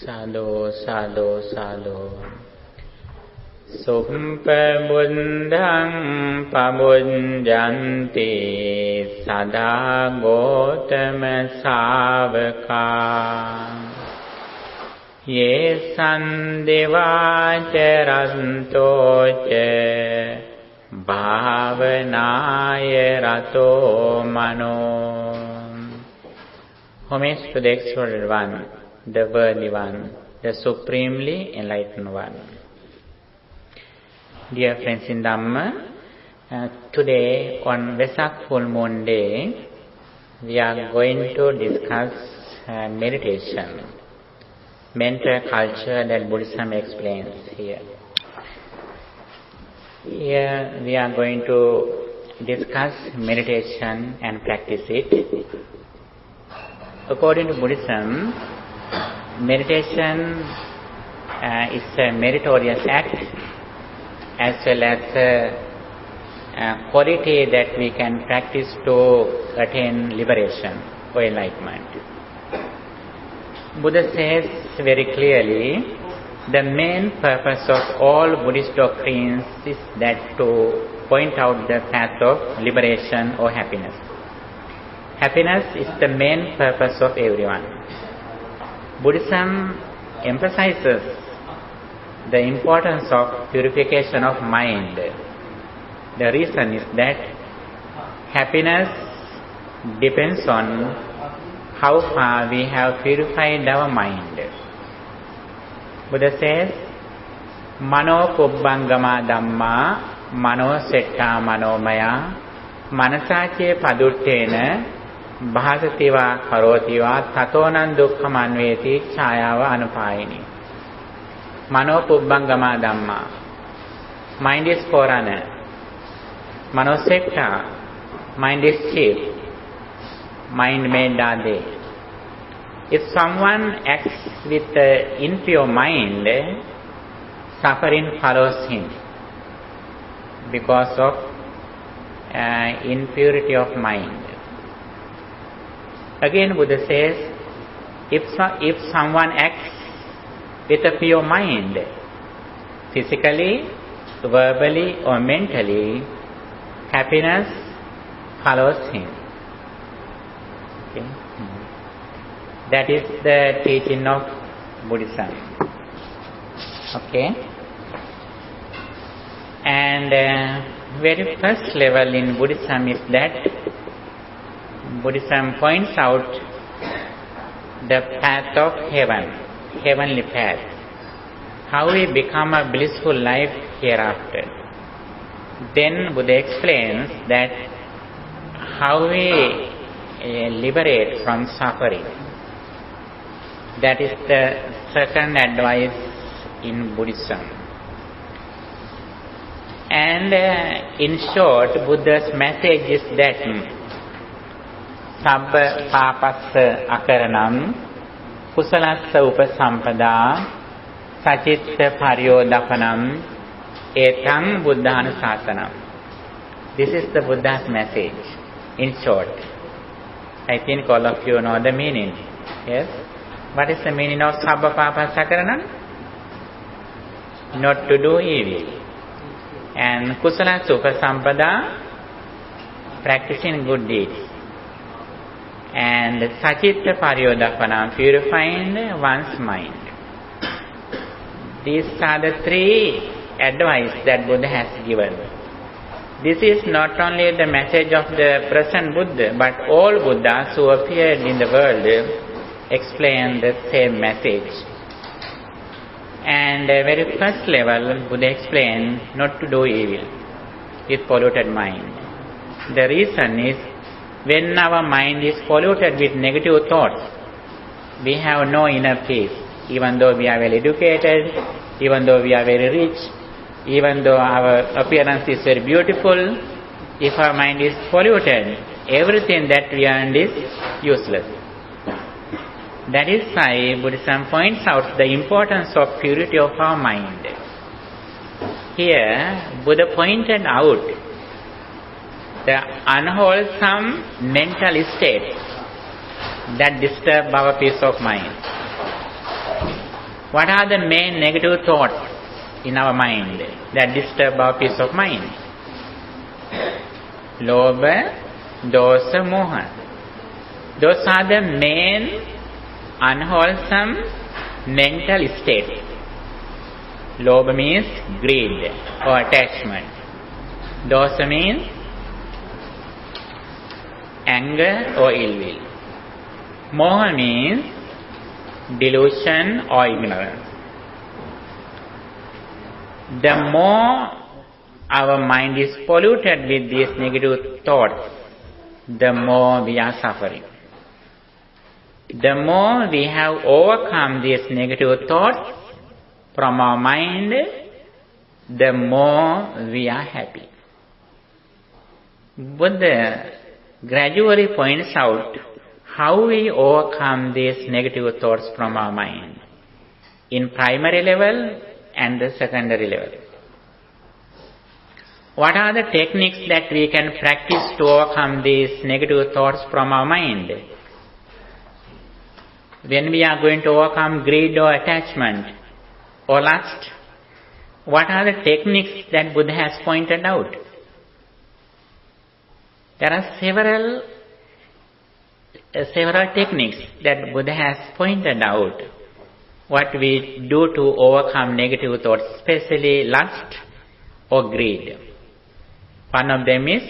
Salo, salo, salo. Sumpa buddhang pabuddhanti sada gotama savaka ye sandevacharanto ce bhavanaya rato mano. Homage to the Exalted One, the Worthy One, the Supremely Enlightened One. Dear friends in Dhamma, today on Vesak full moon day, we are going to discuss meditation, mental culture that Buddhism explains here. Here we are going to discuss meditation and practice it. According to Buddhism, meditation is a meritorious act as well as a quality that we can practice to attain liberation or enlightenment. Buddha says very clearly, the main purpose of all Buddhist doctrines is that to point out the path of liberation or happiness. Happiness is the main purpose of everyone. Buddhism emphasizes the importance of purification of mind. The reason is that happiness depends on how far we have purified our mind. Buddha says, Mano pubbangama dhamma, mano setta manomaya, manasache paduttena, bhasativa karotiva, tatonan dukkham anveti, chayava anupayini. Mano pubbangama dhamma. Mind is forerunner. Mano setta. Mind is chief. Mind made dade. If someone acts with impure mind, suffering follows him because of impurity of mind. Again Buddha says, if someone acts with a pure mind, physically, verbally or mentally, happiness follows him. Okay? That is the teaching of Buddhism. Okay? And very first level in Buddhism is that Buddhism points out the path of heaven, heavenly path, how we become a blissful life hereafter. Then Buddha explains that how we liberate from suffering. That is the second advice in Buddhism. And in short, Buddha's message is that Sabba papassa akaranam kusalassa upasampada sacitta paryodapanam etang buddhanusasanam. This is the Buddha's message in short. I think all of you know the meaning. Yes? What is the meaning of sabba papassa akaranam? Not to do evil. And kusalassa upasampada, practicing good deeds. And sacitta paryodapanam, purifying one's mind. These are the three advice that Buddha has given. This is not only the message of the present Buddha, but all Buddhas who appeared in the world explain the same message. And very first level, Buddha explained not to do evil with polluted mind. The reason is, when our mind is polluted with negative thoughts, we have no inner peace. Even though we are well educated, even though we are very rich, even though our appearance is very beautiful, if our mind is polluted, everything that we earned is useless. That is why Buddhism points out the importance of purity of our mind. Here, Buddha pointed out the unwholesome mental state that disturb our peace of mind. What are the main negative thoughts in our mind that disturb our peace of mind? Lobha, dosa, moha. Those are the main unwholesome mental states. Lobha means greed or attachment. Dosa means anger or ill will. Moha means delusion or ignorance. The more our mind is polluted with these negative thoughts, the more we are suffering. The more we have overcome these negative thoughts from our mind, the more we are happy. Buddha gradually points out how we overcome these negative thoughts from our mind in primary level and the secondary level. What are the techniques that we can practice to overcome these negative thoughts from our mind? When we are going to overcome greed or attachment or lust, what are the techniques that Buddha has pointed out? There are several techniques that Buddha has pointed out what we do to overcome negative thoughts, especially lust or greed. One of them is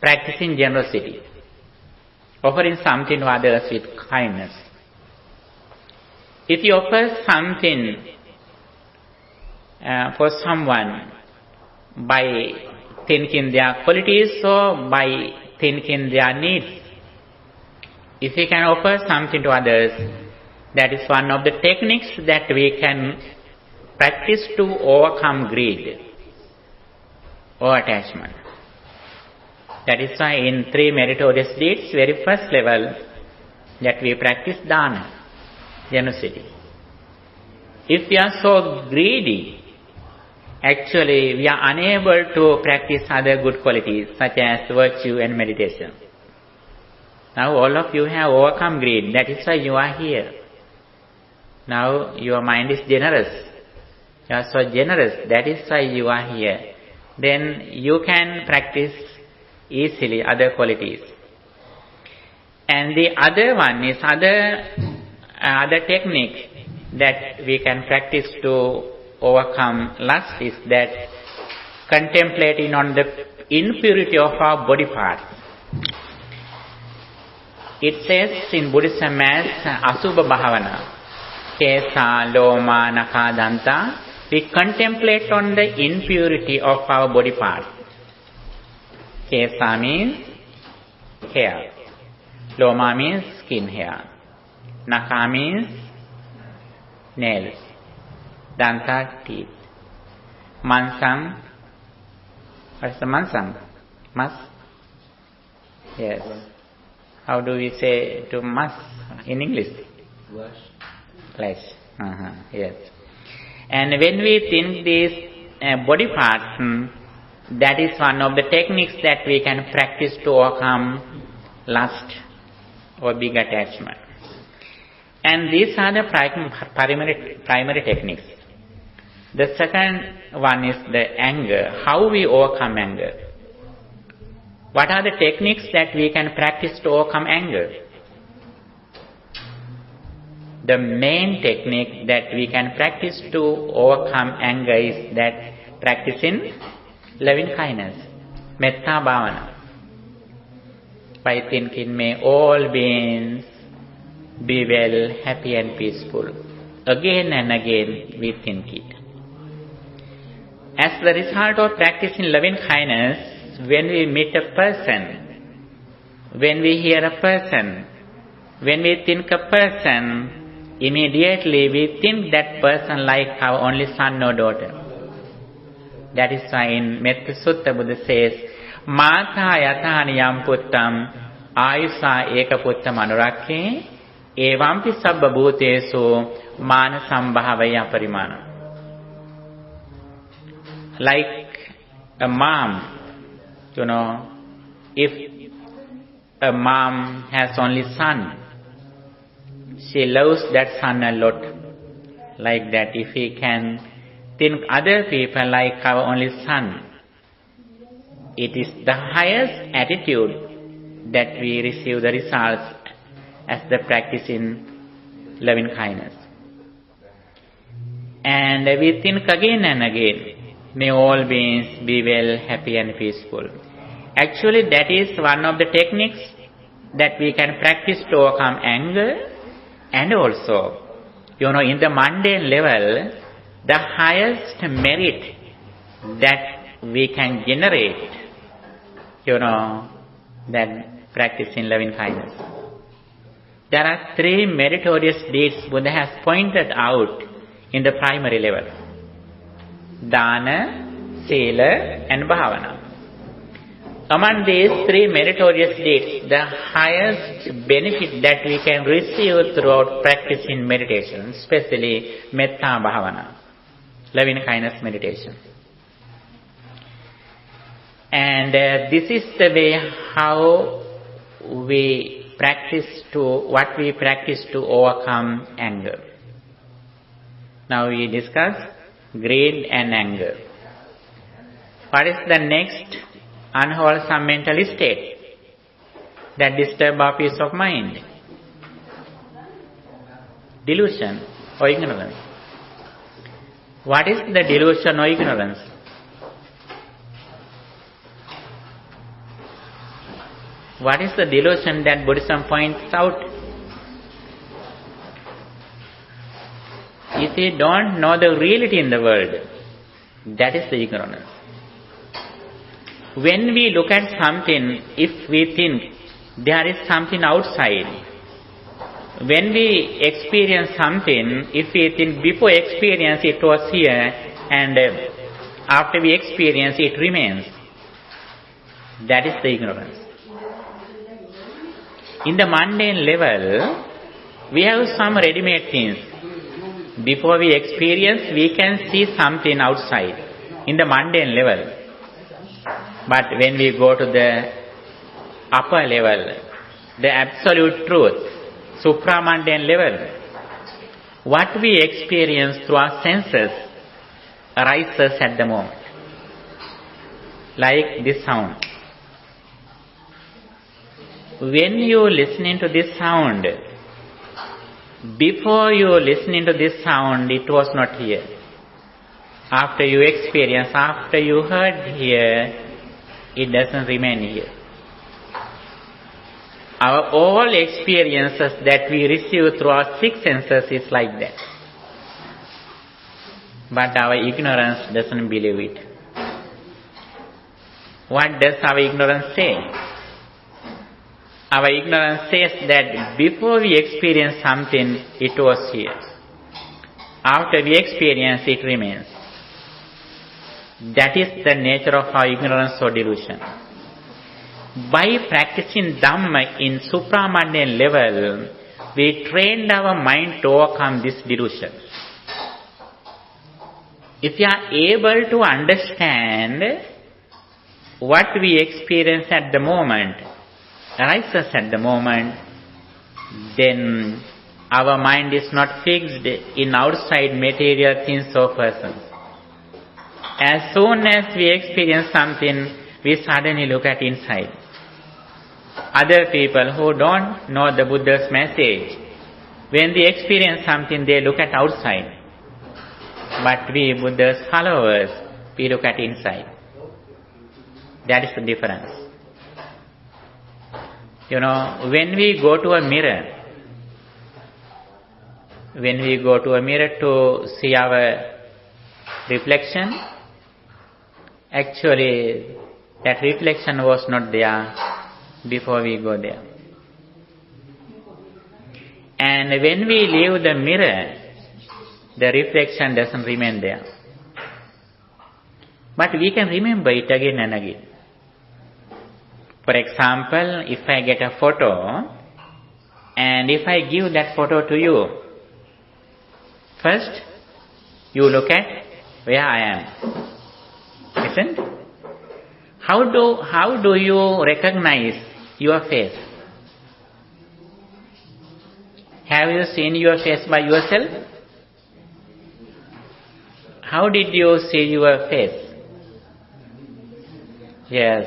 practicing generosity, offering something to others with kindness. If you offer something for someone by thinking their qualities or by thinking their needs, if we can offer something to others, that is one of the techniques that we can practice to overcome greed or attachment. That is why in 3 meritorious deeds, very first level, that we practice dana, generosity. If we are so greedy, actually we are unable to practice other good qualities such as virtue and meditation. Now all of you have overcome greed, that is why you are here. Now your mind is generous. You are so generous, that is why you are here. Then you can practice easily other qualities. And the other one is other technique that we can practice to overcome lust is that contemplating on the impurity of our body parts. It says in Buddhism as Asubha Bhavana, Kesa, Loma, Naka, Danta. We contemplate on the impurity of our body parts. Kesa means hair. Loma means skin hair. Naka means nails. Danta, teeth. Mansam. What is the mansam? Mas? Yes. How do we say to mas in English? Flesh. Yes. And when we think these body parts, that is one of the techniques that we can practice to overcome lust or big attachment. And these are the primary techniques. The second one is the anger. How we overcome anger? What are the techniques that we can practice to overcome anger? The main technique that we can practice to overcome anger is that practicing loving kindness, metta bhavana. By thinking, may all beings be well, happy and peaceful. Again and again we think it. As the result of practicing loving kindness, when we meet a person, when we hear a person, when we think a person, immediately we think that person like our only son or daughter. That is why in Metta Sutta Buddha says, Mata yatani yam puttam ayusa eka puttam anurakke evampi sabba bhutesu mana sambhavaya parimana. Like a mom, if a mom has only son, she loves that son a lot, like that, if we can think other people like our only son, it is the highest attitude that we receive the results as the practice in loving kindness. And we think again and again, may all beings be well, happy and peaceful. Actually, that is one of the techniques that we can practice to overcome anger. And also, in the mundane level, the highest merit that we can generate, that practice in loving kindness. There are 3 meritorious deeds Buddha has pointed out in the primary level: Dana, Sila and Bhavana. Among these 3 meritorious deeds, the highest benefit that we can receive throughout practicing meditation, especially Metta Bhavana, loving kindness meditation. And this is the way how we practice to overcome anger. Now we discuss greed and anger. What is the next unwholesome mental state that disturbs our peace of mind? Delusion or ignorance. What is the delusion or ignorance? What is the delusion that Buddhism points out? If we don't know the reality in the world, that is the ignorance. When we look at something, if we think there is something outside, when we experience something, if we think before experience it was here and after we experience it remains, that is the ignorance. In the mundane level, we have some ready-made things. Before we experience, we can see something outside in the mundane level. But when we go to the upper level, the absolute truth, supramundane level, what we experience through our senses arises at the moment. Like this sound. When you listening to this sound, before you listening to this sound, it was not here. After you experience, after you heard here, it doesn't remain here. Our all experiences that we receive through our 6 senses is like that. But our ignorance doesn't believe it. What does our ignorance say? Our ignorance says that before we experience something, it was here. After we experience, it remains. That is the nature of our ignorance or delusion. By practicing Dhamma in supramundane level, we trained our mind to overcome this delusion. If we are able to understand what we experience at the moment, arises at the moment, then our mind is not fixed in outside material things or persons. As soon as we experience something, we suddenly look at inside. Other people who don't know the Buddha's message, when they experience something, they look at outside. But we Buddha's followers, we look at inside. That is the difference. When we go to a mirror, to see our reflection, actually that reflection was not there before we go there. And when we leave the mirror, the reflection doesn't remain there. But we can remember it again and again. For example, if I get a photo, and if I give that photo to you, first you look at where I am. Isn't? How do you recognize your face? Have you seen your face by yourself? how did you see your face? Yes.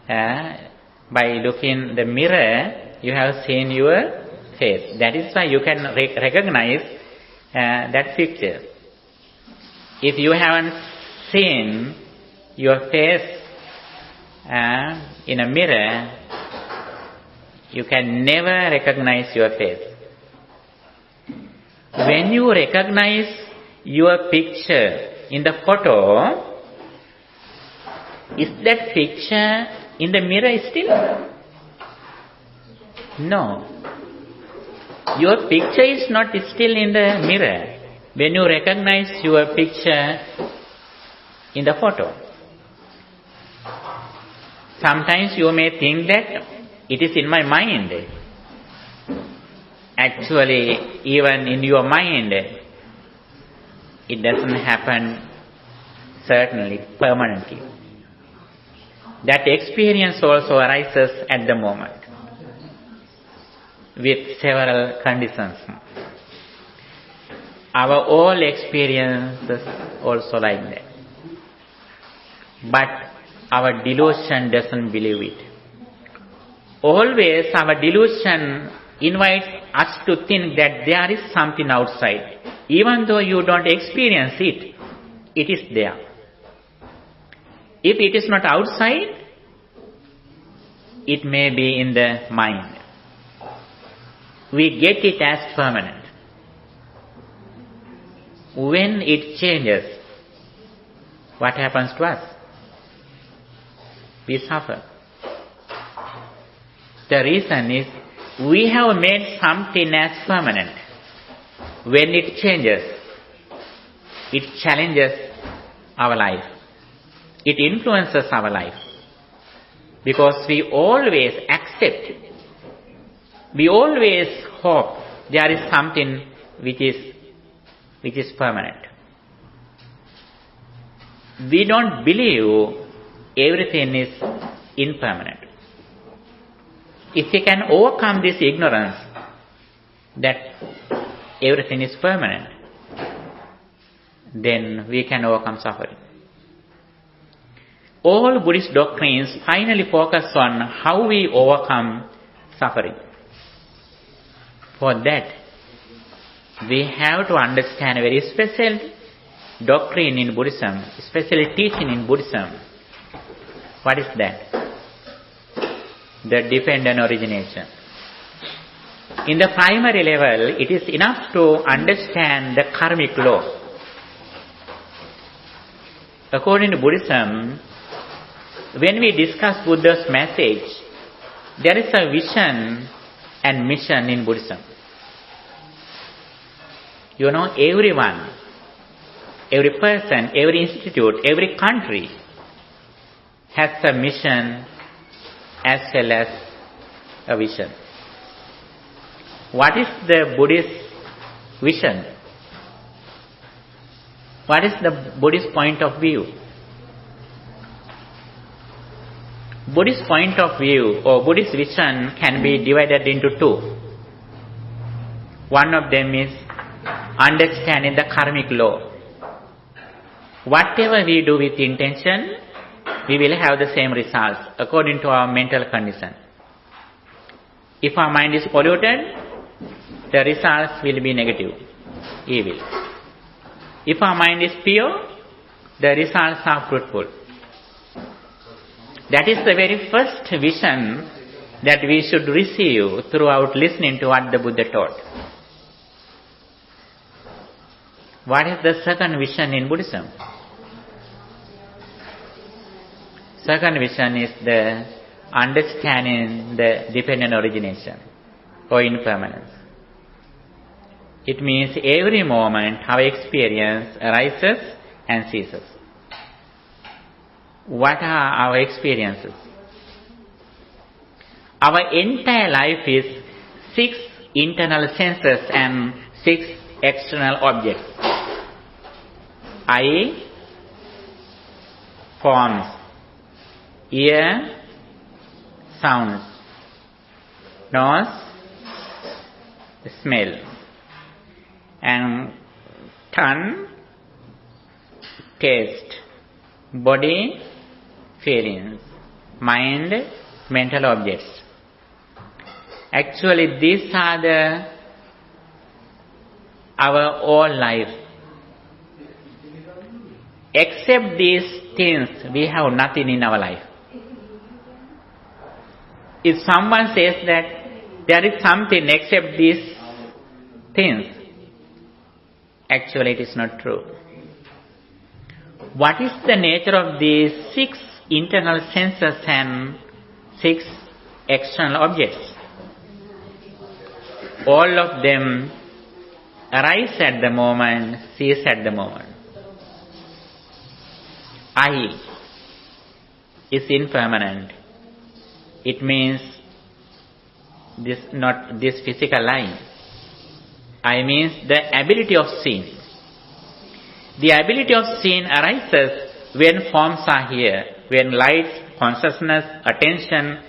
By looking the mirror, you have seen your face. That is why you can recognize that picture. If you haven't seen your face in a mirror, you can never recognize your face. When you recognize your picture in the photo, is that picture in the mirror still? No. Your picture is not still in the mirror when you recognize your picture in the photo. Sometimes you may think that it is in my mind. Actually, even in your mind, it doesn't happen certainly permanently. That experience also arises at the moment with several conditions. Our all experiences also like that. But our delusion doesn't believe it. Always our delusion invites us to think that there is something outside. Even though you don't experience it, it is there. If it is not outside, it may be in the mind. We get it as permanent. When it changes, what happens to us? We suffer. The reason is we have made something as permanent. When it changes, it challenges our life. It influences our life. Because we always accept, we always hope there is something which is permanent. We don't believe everything is impermanent. If we can overcome this ignorance that everything is permanent, then we can overcome suffering. All Buddhist doctrines finally focus on how we overcome suffering. For that, we have to understand a very special doctrine in Buddhism, special teaching in Buddhism. What is that? The dependent origination. In the primary level, it is enough to understand the karmic law. According to Buddhism, when we discuss Buddha's message, there is a vision and mission in Buddhism. You know, everyone, every person, every institute, every country has a mission as well as a vision. What is the Buddhist vision? What is the Buddhist point of view? Buddhist point of view or Buddhist vision can be divided into two. One of them is understanding the karmic law. Whatever we do with intention, we will have the same results according to our mental condition. If our mind is polluted, the results will be negative, evil. If our mind is pure, the results are fruitful. That is the very first vision that we should receive throughout listening to what the Buddha taught. What is the second vision in Buddhism? Second vision is the understanding the dependent origination or impermanence. It means every moment our experience arises and ceases. What are our experiences? Our entire life is 6 internal senses and 6 external objects. Eye, forms. Ear, sounds. Nose, smell. And tongue, taste, body, feelings, mind, mental objects. Actually, these are our whole life. Except these things, we have nothing in our life. If someone says that there is something except these things, actually it is not true. What is the nature of these 6 internal senses and 6 external objects? All of them arise at the moment, cease at the moment. I is impermanent. It means not this physical I. I means the ability of seeing. The ability of seeing arises when forms are here, when light, consciousness, attention,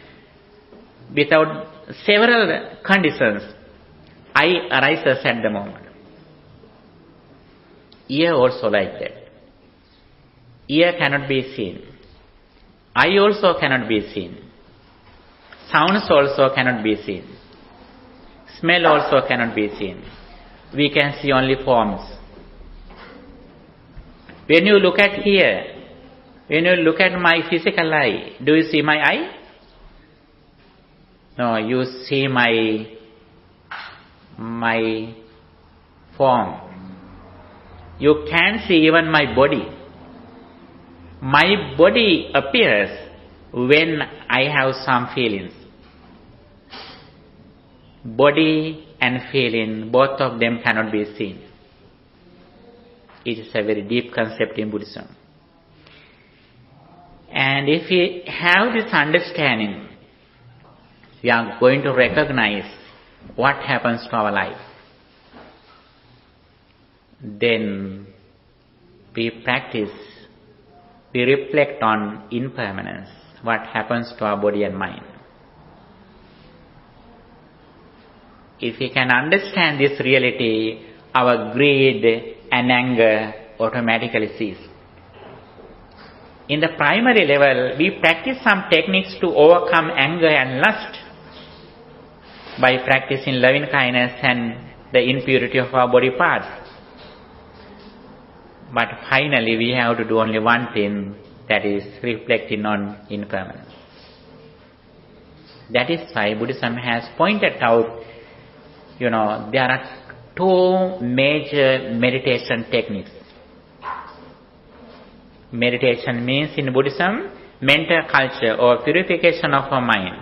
without several conditions, I arises at the moment. Ear also like that. Ear cannot be seen. Eye also cannot be seen. Sounds also cannot be seen. Smell also cannot be seen. We can see only forms. When you look at here, when you look at my physical eye, do you see my eye? No, you see my form. You can't see even my body. My body appears when I have some feelings. Body and feeling, both of them cannot be seen. It is a very deep concept in Buddhism. And if we have this understanding, we are going to recognize what happens to our life. Then we practice, we reflect on impermanence, what happens to our body and mind. If we can understand this reality, our greed and anger automatically cease. In the primary level, we practice some techniques to overcome anger and lust by practicing loving kindness and the impurity of our body parts. But finally, we have to do only one thing, that is reflecting on impermanence. That is why Buddhism has pointed out, there are 2 major meditation techniques. Meditation means in Buddhism, mental culture or purification of our mind.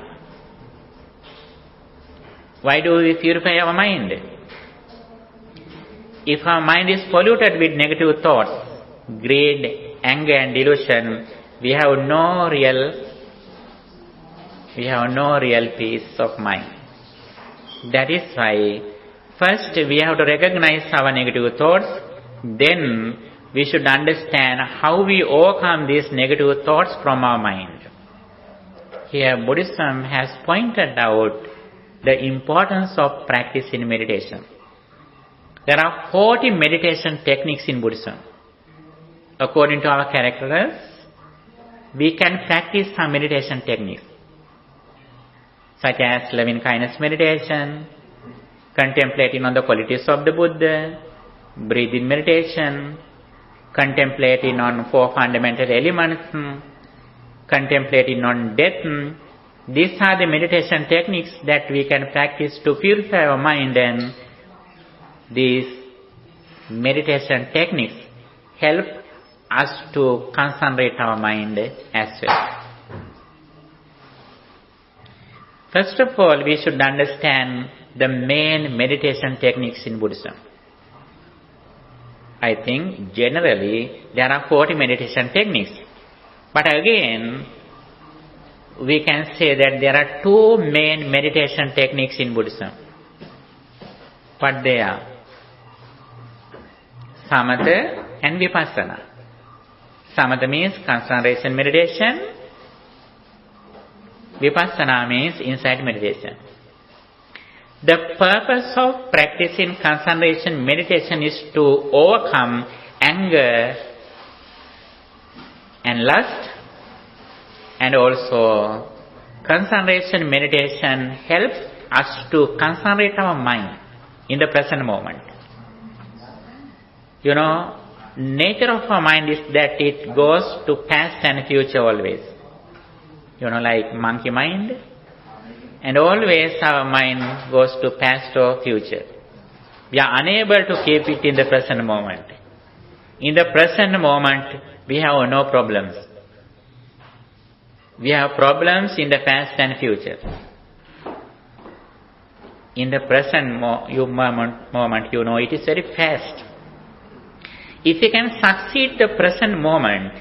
Why do we purify our mind? If our mind is polluted with negative thoughts, greed, anger and delusion, we have no real peace of mind. That is why first we have to recognize our negative thoughts, then we should understand how we overcome these negative thoughts from our mind. Here Buddhism has pointed out the importance of practice in meditation. There are 40 meditation techniques in Buddhism. According to our characters, we can practice some meditation techniques, such as loving kindness meditation, contemplating on the qualities of the Buddha, breathing meditation, contemplating on 4 fundamental elements, contemplating on death. These are the meditation techniques that we can practice to purify our mind, and these meditation techniques help us to concentrate our mind as well. First of all, we should understand the main meditation techniques in Buddhism. I think generally there are 40 meditation techniques. But again, we can say that there are 2 main meditation techniques in Buddhism. What they are? Samatha and Vipassana. Samatha means concentration meditation. Vipassana means insight meditation. The purpose of practicing concentration meditation is to overcome anger and lust, and also concentration meditation helps us to concentrate our mind in the present moment. Nature of our mind is that it goes to past and future always. Like monkey mind. And always our mind goes to past or future. We are unable to keep it in the present moment. In the present moment, we have no problems. We have problems in the past and future. In the present moment, it is very fast. If we can succeed the present moment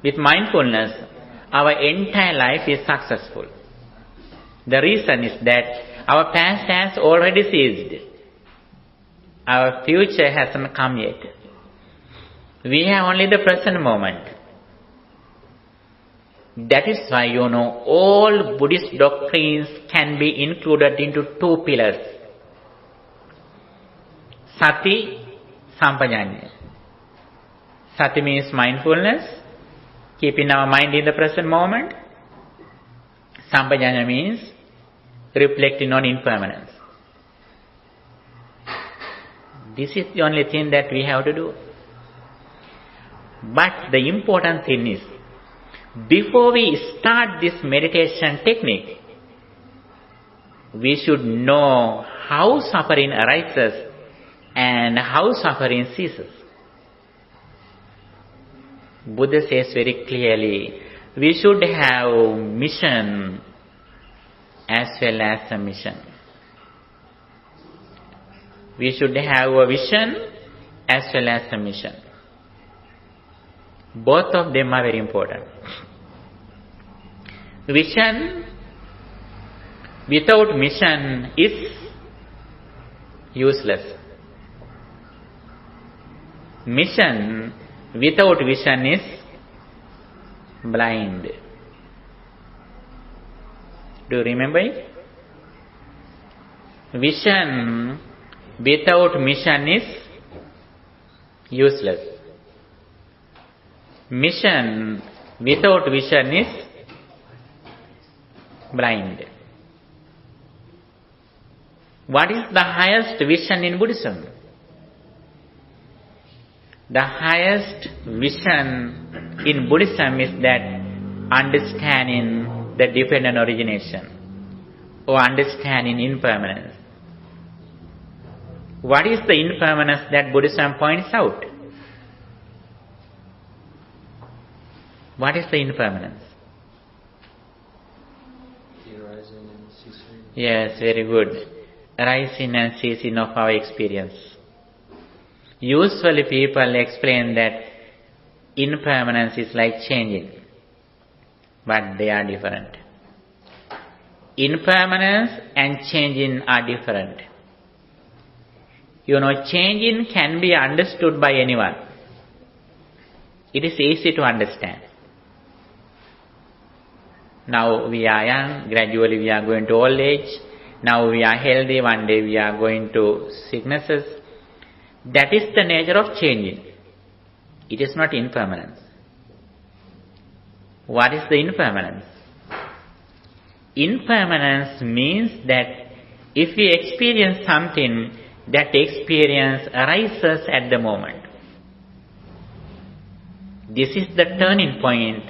with mindfulness, our entire life is successful. The reason is that our past has already ceased. Our future hasn't come yet. We have only the present moment. That is why, all Buddhist doctrines can be included into two pillars. Sati, Sampajanya. Sati means mindfulness, keeping our mind in the present moment. Sampajanya means reflecting on impermanence. This is the only thing that we have to do. But the important thing is, before we start this meditation technique, we should know how suffering arises and how suffering ceases. Buddha says very clearly, we should have mission as well as a mission. We should have a vision as well as a mission. Both of them are very important. Vision without mission is useless. Mission without vision is blind. Do you remember it? Vision without mission is useless. Mission without vision is blind. What is the highest vision in Buddhism? The highest vision in Buddhism is that understanding the dependent origination or understanding impermanence. What is the impermanence that Buddhism points out? What is the impermanence? The arising and ceasing. Yes, very good. Arising and ceasing of our experience. Usually people explain that impermanence is like changing, but they are different. Impermanence and changing are different. Changing can be understood by anyone. It is easy to understand. Now we are young, gradually we are going to old age. Now we are healthy, one day we are going to sicknesses. That is the nature of changing. It is not impermanence. What is the impermanence? Impermanence means that if we experience something, that experience arises at the moment. This is the turning point,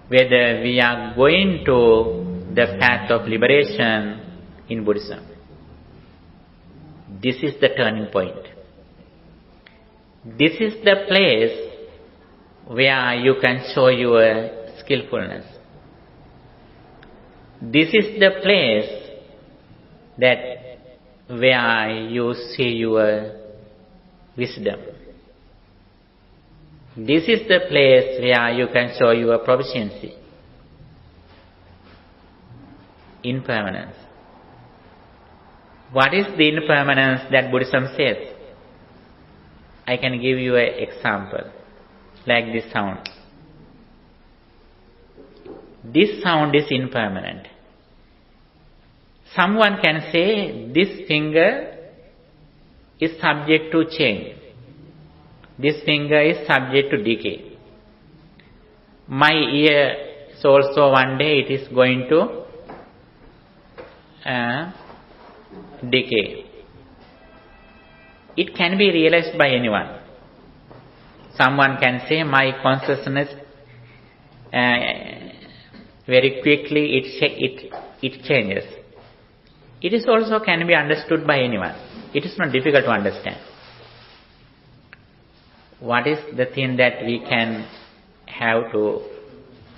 whether we are going to the path of liberation in Buddhism. This is the turning point. This is the place where you can show your skillfulness. This is the place where you see your wisdom. This is the place where you can show your proficiency. Impermanence. What is the impermanence that Buddhism says? I can give you an example, like this sound. This sound is impermanent. Someone can say this finger is subject to change. This finger is subject to decay. My ear is also one day it is going to decay. It can be realized by anyone. Someone can say, my consciousness very quickly it changes. It is also can be understood by anyone. It is not difficult to understand. What is the thing that we can have to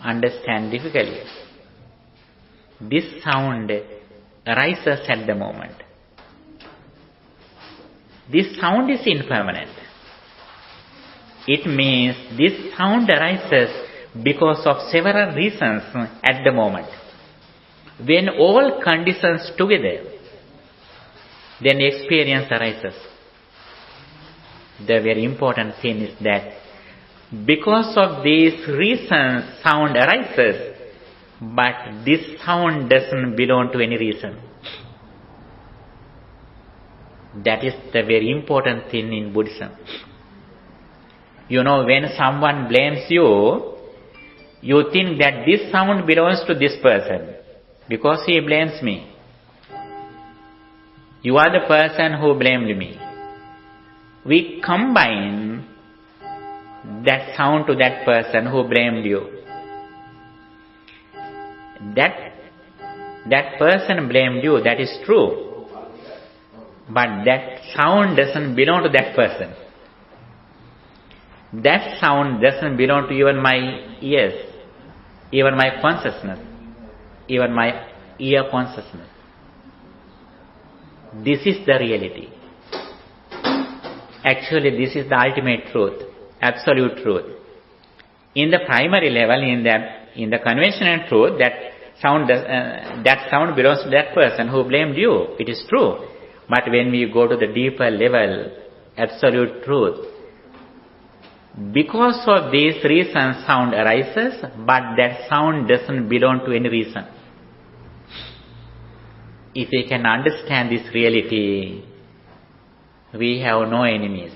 understand difficultly? This sound arises at the moment. This sound is impermanent. It means this sound arises because of several reasons at the moment. When all conditions together, then experience arises. The very important thing is that because of these reasons sound arises, but this sound doesn't belong to any reason. That is the very important thing in Buddhism. You know, when someone blames you, you think that this sound belongs to this person because he blames me. You are the person who blamed me. We combine that sound to that person who blamed you. That person blamed you, that is true. But that sound doesn't belong to that person. That sound doesn't belong to even my ears, even my consciousness, even my ear consciousness. This is the reality. Actually, this is the ultimate truth, absolute truth. In the primary level, in the conventional truth, that sound belongs to that person who blamed you. It is true. But when we go to the deeper level, absolute truth, because of these reasons sound arises, but that sound doesn't belong to any reason. If we can understand this reality, we have no enemies.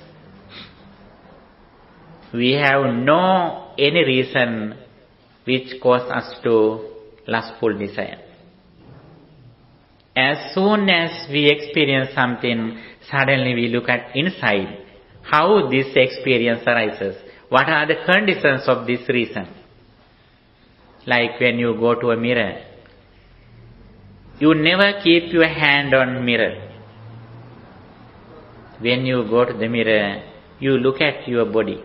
We have no any reason which cause us to lustful desire. As soon as we experience something, suddenly we look at inside how this experience arises. What are the conditions of this reason? Like when you go to a mirror, you never keep your hand on mirror. When you go to the mirror, you look at your body.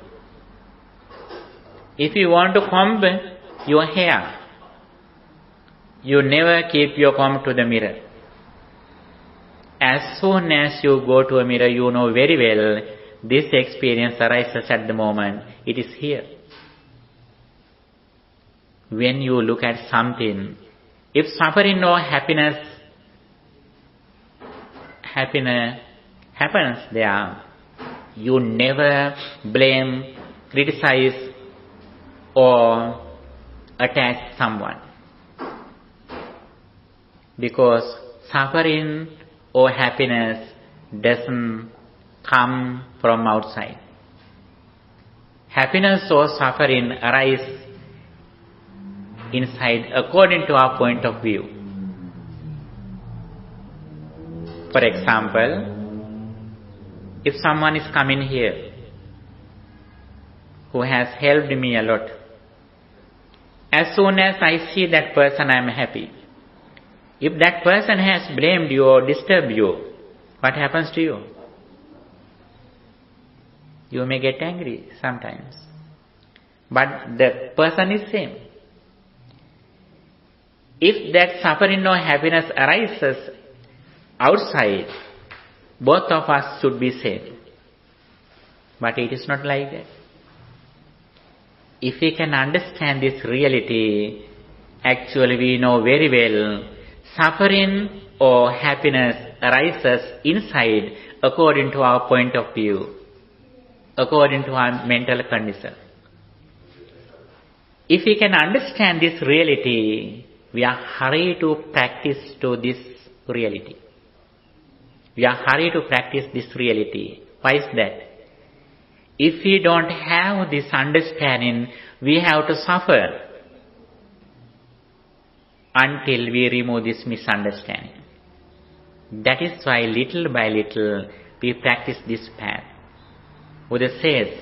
If you want to comb your hair, you never keep your comb to the mirror. As soon as you go to a mirror, you know very well this experience arises at the moment. It is here. When you look at something, if suffering or happiness happens there, you never blame, criticize or attack someone. Because suffering or happiness doesn't come from outside. Happiness or suffering arise inside according to our point of view. For example, if someone is coming here who has helped me a lot, as soon as I see that person, I am happy. If that person has blamed you or disturbed you, what happens to you? You may get angry sometimes. But the person is same. If that suffering or happiness arises outside, both of us should be same. But it is not like that. If we can understand this reality, actually we know very well, suffering or happiness arises inside according to our point of view, according to our mental condition. If we can understand this reality, we are hurried to practice to this reality. We are hurried to practice this reality. Why is that? If we don't have this understanding, we have to suffer until we remove this misunderstanding. That is why little by little we practice this path. Buddha says,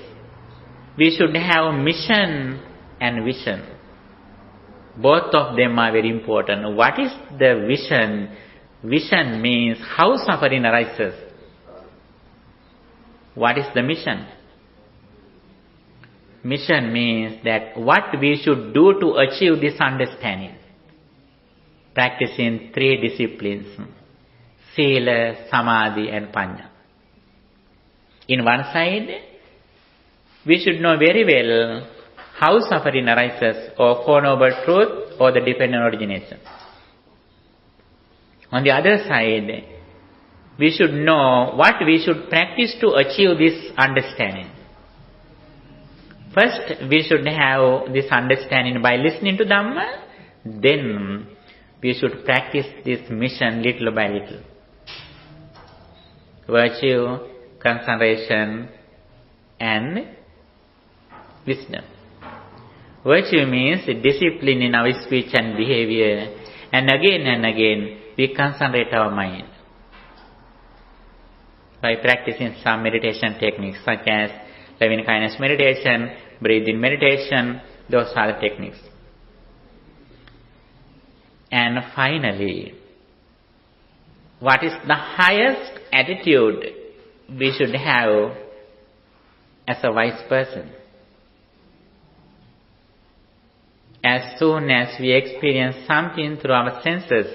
we should have mission and vision. Both of them are very important. What is the vision? Vision means how suffering arises. What is the mission? Mission means that what we should do to achieve this understanding. Practicing 3 disciplines, Sila, Samadhi and Panya. In one side, we should know very well how suffering arises, or Four Noble Truth, or the dependent origination. On the other side, we should know what we should practice to achieve this understanding. First, we should have this understanding by listening to Dhamma. Then, we should practice this mission little by little. Virtue, concentration, and wisdom. Virtue means discipline in our speech and behavior, and again we concentrate our mind by practicing some meditation techniques such as loving kindness meditation, breathing meditation. Those are the techniques. And finally, what is the highest attitude we should have as a wise person? As soon as we experience something through our senses,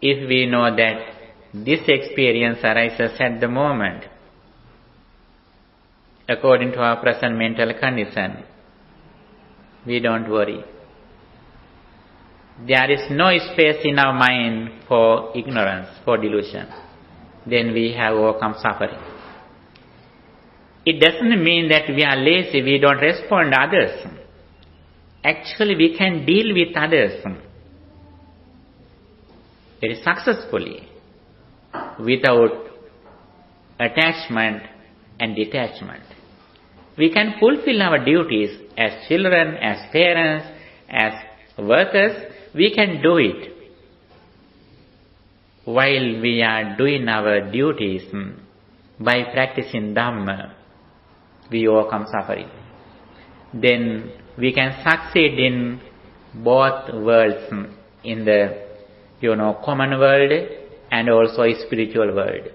if we know that this experience arises at the moment, according to our present mental condition, we don't worry. There is no space in our mind for ignorance, for delusion. Then we have overcome suffering. It doesn't mean that we are lazy, we don't respond to others. Actually, we can deal with others very successfully without attachment and detachment. We can fulfill our duties as children, as parents, as workers. We can do it. While we are doing our duties, by practicing Dhamma, we overcome suffering. Then we can succeed in both worlds, in the common world and also spiritual world.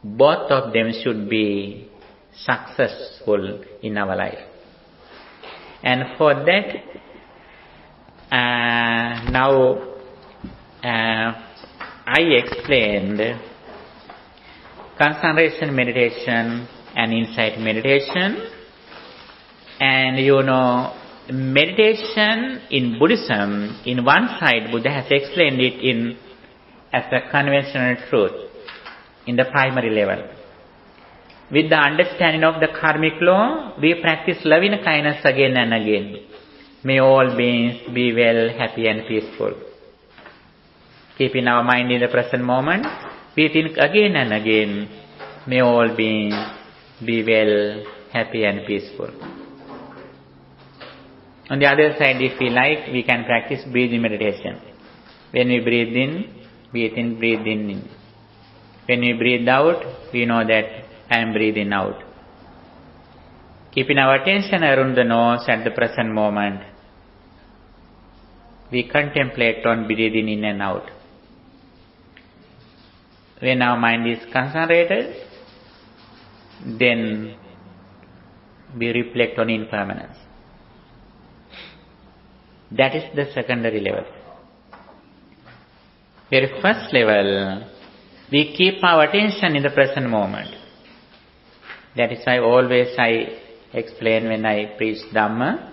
Both of them should be successful in our life. And for that, now I explained concentration meditation and insight meditation. And meditation in Buddhism, in one side, Buddha has explained it as a conventional truth, in the primary level. With the understanding of the karmic law, we practice loving kindness again and again. May all beings be well, happy and peaceful. Keeping our mind in the present moment, we think again and again, may all beings be well, happy and peaceful. On the other side, if we like, we can practice breathing meditation. When we breathe in, we think breathe in. When we breathe out, we know that I am breathing out. Keeping our attention around the nose at the present moment, we contemplate on breathing in and out. When our mind is concentrated, then we reflect on impermanence. That is the secondary level. Very first level, we keep our attention in the present moment. That is why always I explain when I preach Dhamma,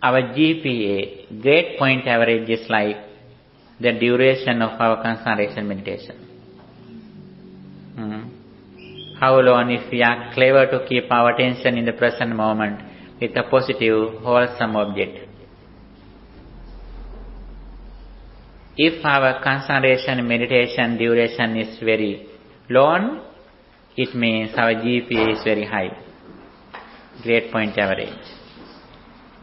our GPA, grade point average, is like the duration of our concentration meditation. How long if we are clever to keep our attention in the present moment with a positive, wholesome object. If our concentration meditation duration is very long, it means our GPA is very high, grade point average.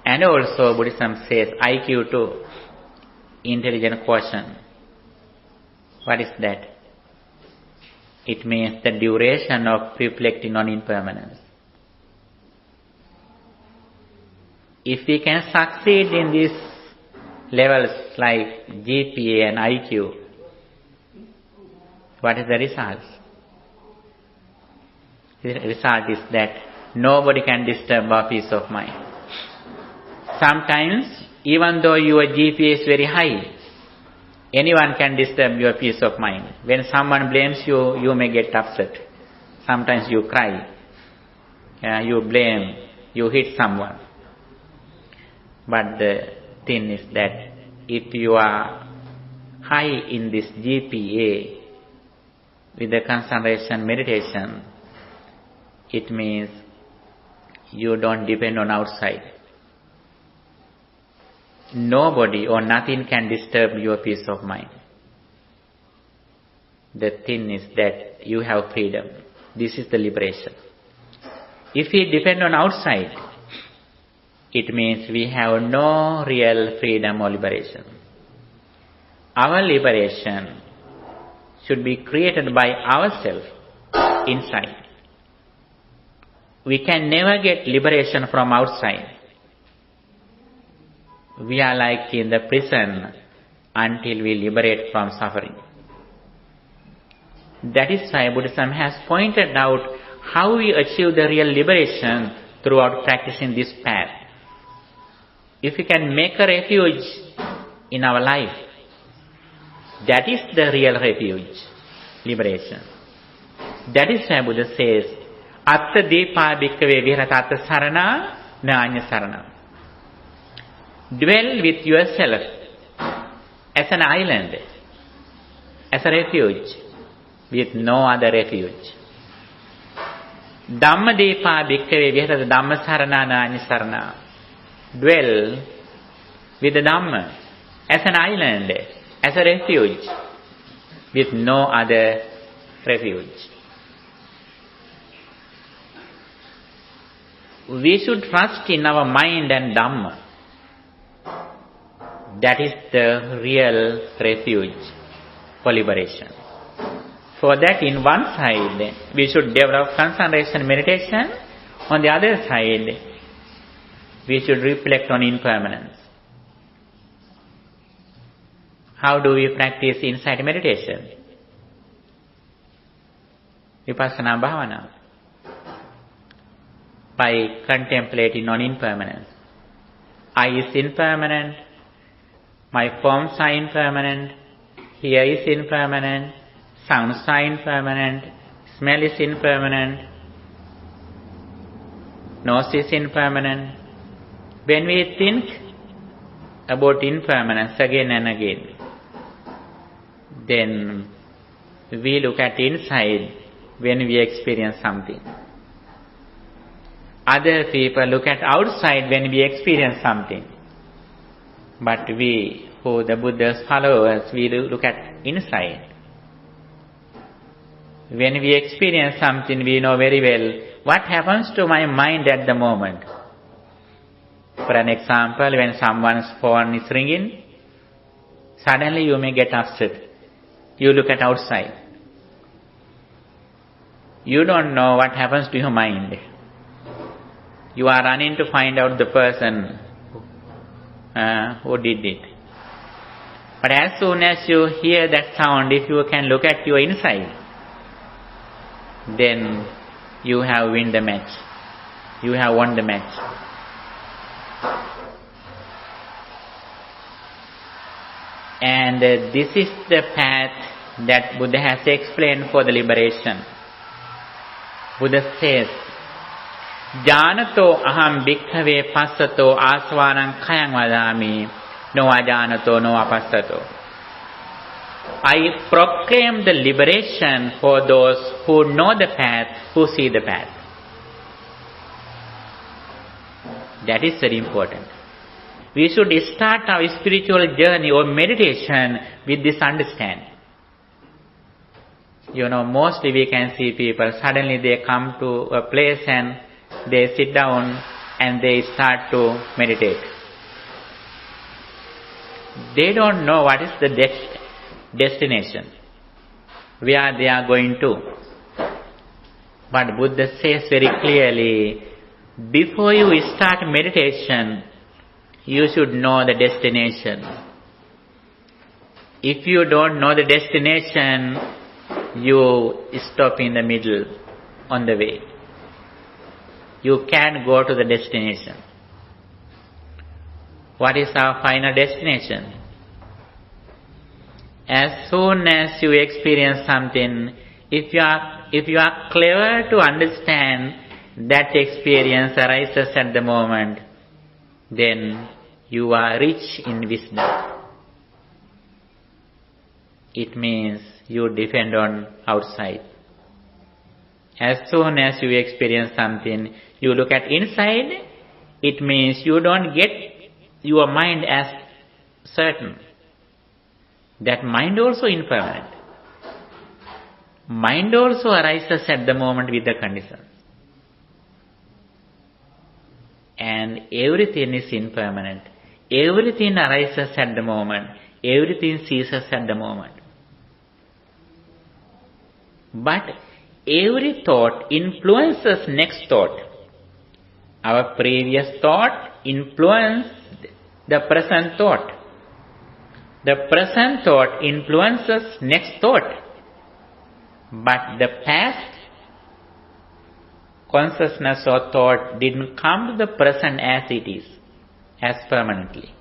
And also Buddhism says IQ too, intelligent quotient. What is that? It means the duration of reflecting on impermanence. If we can succeed in these levels like GPA and IQ, what is the result? The result is that nobody can disturb our peace of mind. Sometimes, even though your GPA is very high, anyone can disturb your peace of mind. When someone blames you, you may get upset. Sometimes you cry. You blame. You hit someone. But the thing is that if you are high in this GPA with the concentration meditation, it means you don't depend on outside. Nobody or nothing can disturb your peace of mind. The thing is that you have freedom. This is the liberation. If we depend on outside, it means we have no real freedom or liberation. Our liberation should be created by ourselves inside. We can never get liberation from outside. We are like in the prison until we liberate from suffering. That is why Buddhism has pointed out how we achieve the real liberation throughout practicing this path. If we can make a refuge in our life, that is the real refuge, liberation. That is why Buddha says, Atta Deepa Bhikkhave Vihara Atta Sarana Na Anya Sarana. Dwell with yourself as an island, as a refuge, with no other refuge. Dhamma Deepa Bhikkhave Vihara Dhamma Sarana Na Anya Sarana. Dwell with the Dhamma as an island, as a refuge, with no other refuge. We should trust in our mind and Dhamma. That is the real refuge for liberation. For that, in one side, we should develop concentration meditation. On the other side, we should reflect on impermanence. How do we practice insight meditation? Vipassana Bhavana. By contemplating on impermanence. I is impermanent. My forms are impermanent. Hear is impermanent. Sounds are impermanent. Smell is impermanent. Nose is impermanent. When we think about impermanence again and again, then we look at inside when we experience something. Other people look at outside when we experience something. But we, who the Buddha's followers, we look at inside. When we experience something, we know very well what happens to my mind at the moment. For an example, when someone's phone is ringing, suddenly you may get upset. You look at outside. You don't know what happens to your mind. You are running to find out the person who did it. But as soon as you hear that sound, if you can look at your inside, then you have won the match. You have won the match. And this is the path that Buddha has explained for the liberation. Buddha says, Janato aham bhikkhave passato asvanam khayam vadami no ajanato no apassato. I proclaim the liberation for those who know the path, who see the path. That is very important. We should start our spiritual journey or meditation with this understanding. Mostly we can see people, suddenly they come to a place and they sit down and they start to meditate. They don't know what is the destination, where they are going to. But Buddha says very clearly, before you start meditation, you should know the destination. If you don't know the destination, you stop in the middle on the way. You can't go to the destination. What is our final destination? As soon as you experience something, if you are clever to understand that experience arises at the moment, then you are rich in wisdom. It means you depend on outside. As soon as you experience something, you look at inside, it means you don't get your mind as certain. That mind also impermanent. Mind also arises at the moment with the conditions. And everything is impermanent. Everything arises at the moment. Everything ceases at the moment. But every thought influences next thought. Our previous thought influences the present thought. The present thought influences next thought. But the past consciousness or thought didn't come to the present as it is, as permanently.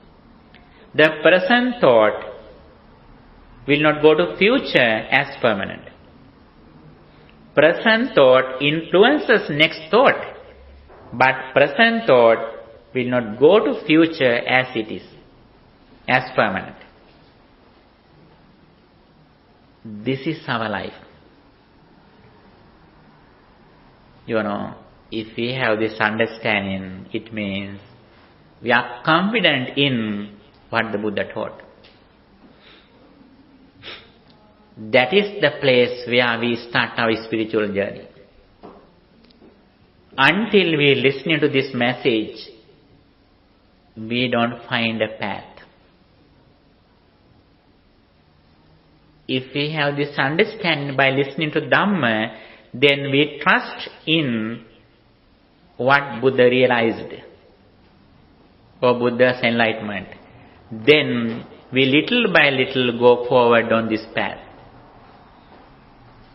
The present thought will not go to future as permanent. Present thought influences next thought, but present thought will not go to future as it is, as permanent. This is our life. If we have this understanding, it means we are confident in what the Buddha taught. That is the place where we start our spiritual journey. Until we listen to this message, we don't find a path. If we have this understanding by listening to Dhamma, then we trust in what Buddha realized, or Buddha's enlightenment. Then we little by little go forward on this path.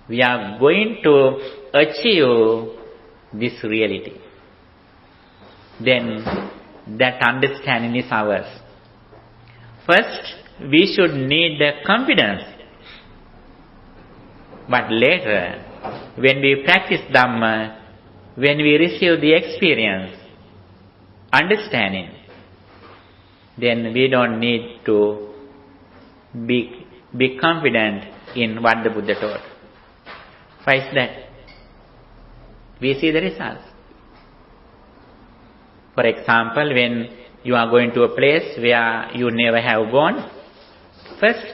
We are going to achieve this reality. Then that understanding is ours. First, we should need the confidence. But later, when we practice Dhamma, when we receive the experience, understanding, then we don't need to be confident in what the Buddha taught. Why is that? We see the results. For example, when you are going to a place where you never have gone, first,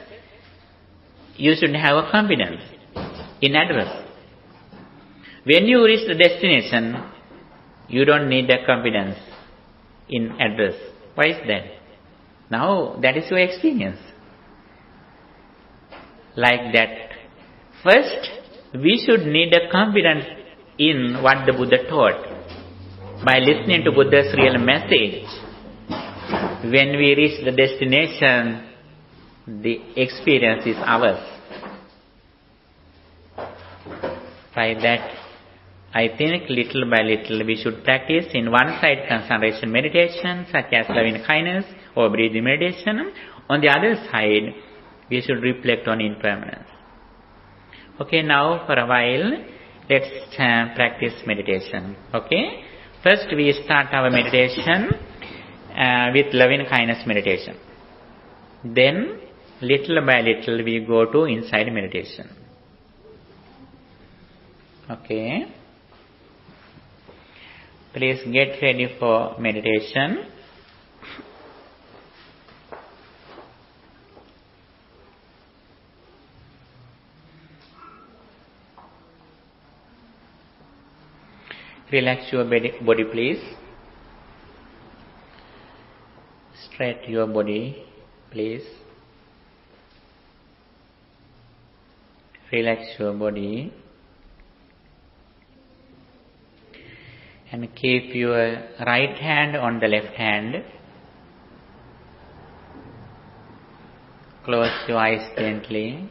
you should have a confidence in advance. When you reach the destination, you don't need a confidence in advance. Why is that? Now, that is your experience. Like that. First, we should need a confidence in what the Buddha taught. By listening to Buddha's real message, when we reach the destination, the experience is ours. By that, I think little by little we should practice in one-side concentration meditation, such as loving kindness or breathing meditation. On the other side, we should reflect on impermanence. Okay, now for a while, let's practice meditation. Okay, first we start our meditation with loving kindness meditation. Then, little by little, we go to inside meditation. Okay. Please get ready for meditation. Relax your body please. Straight your body please. Relax your body. And keep your right hand on the left hand. Close your eyes gently.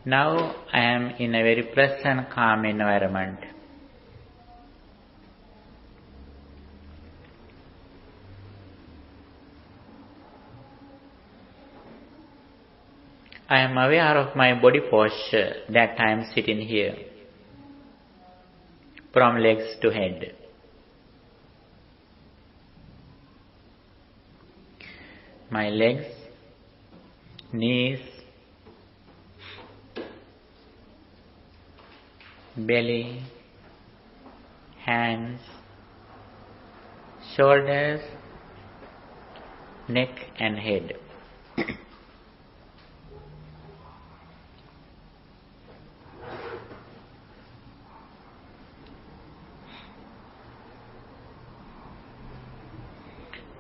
Now I am in a very pleasant, calm environment. I am aware of my body posture that I am sitting here, from legs to head. My legs, knees, belly, hands, shoulders, neck and head.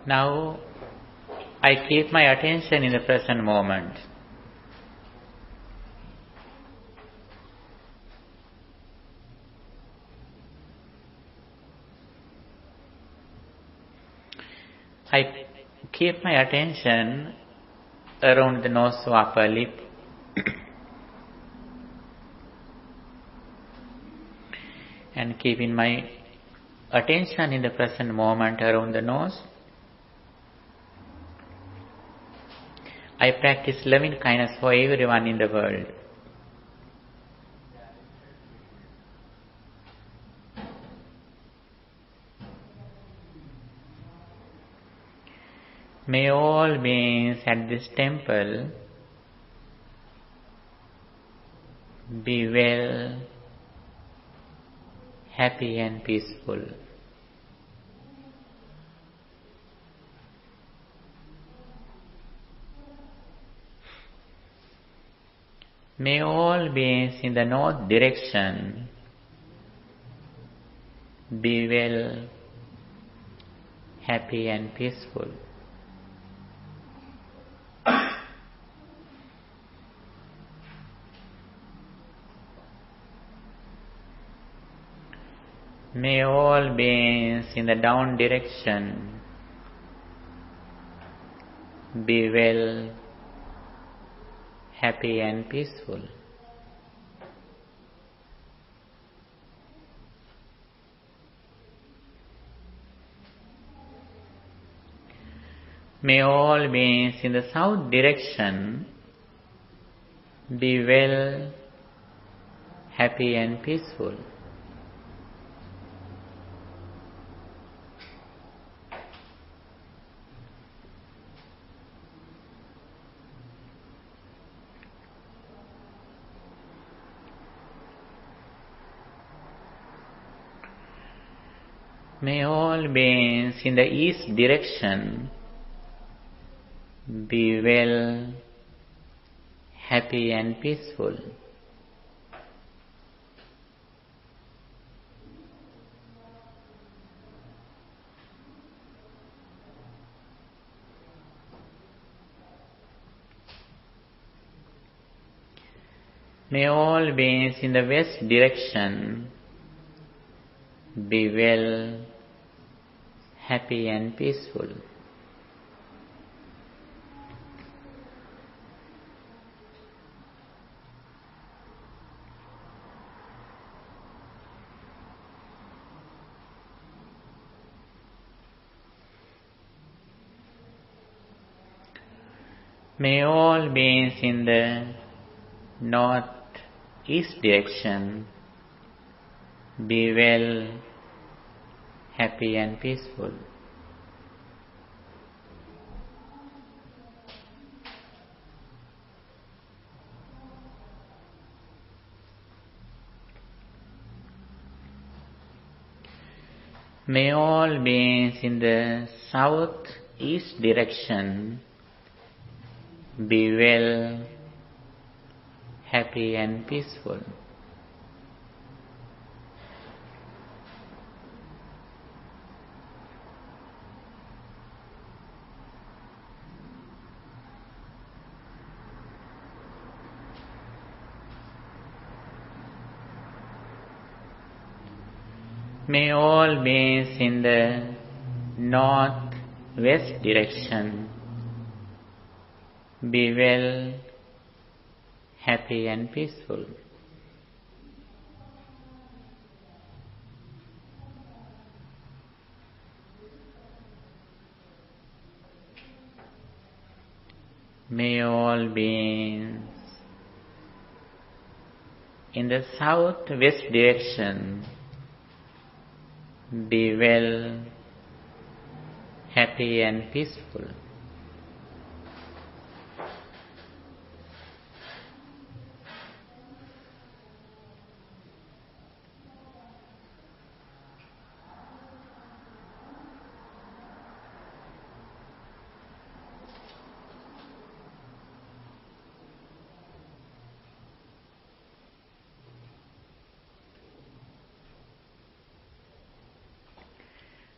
Now I keep my attention in the present moment. I keep my attention around the nose or upper lip. And keeping my attention in the present moment around the nose, I practice loving kindness for everyone in the world. May all beings at this temple be well, happy and peaceful. May all beings in the north direction be well, happy and peaceful. May all beings in the down direction be well, happy and peaceful. May all beings in the south direction be well, happy and peaceful. May all beings in the east direction be well, happy and peaceful. May all beings in the west direction be well, happy and peaceful. May all beings in the north-east direction be well, happy and peaceful. May all beings in the south-east direction be well, happy and peaceful. May all beings in the north-west direction be well, happy and peaceful. May all beings in the south-west direction be well, happy and peaceful.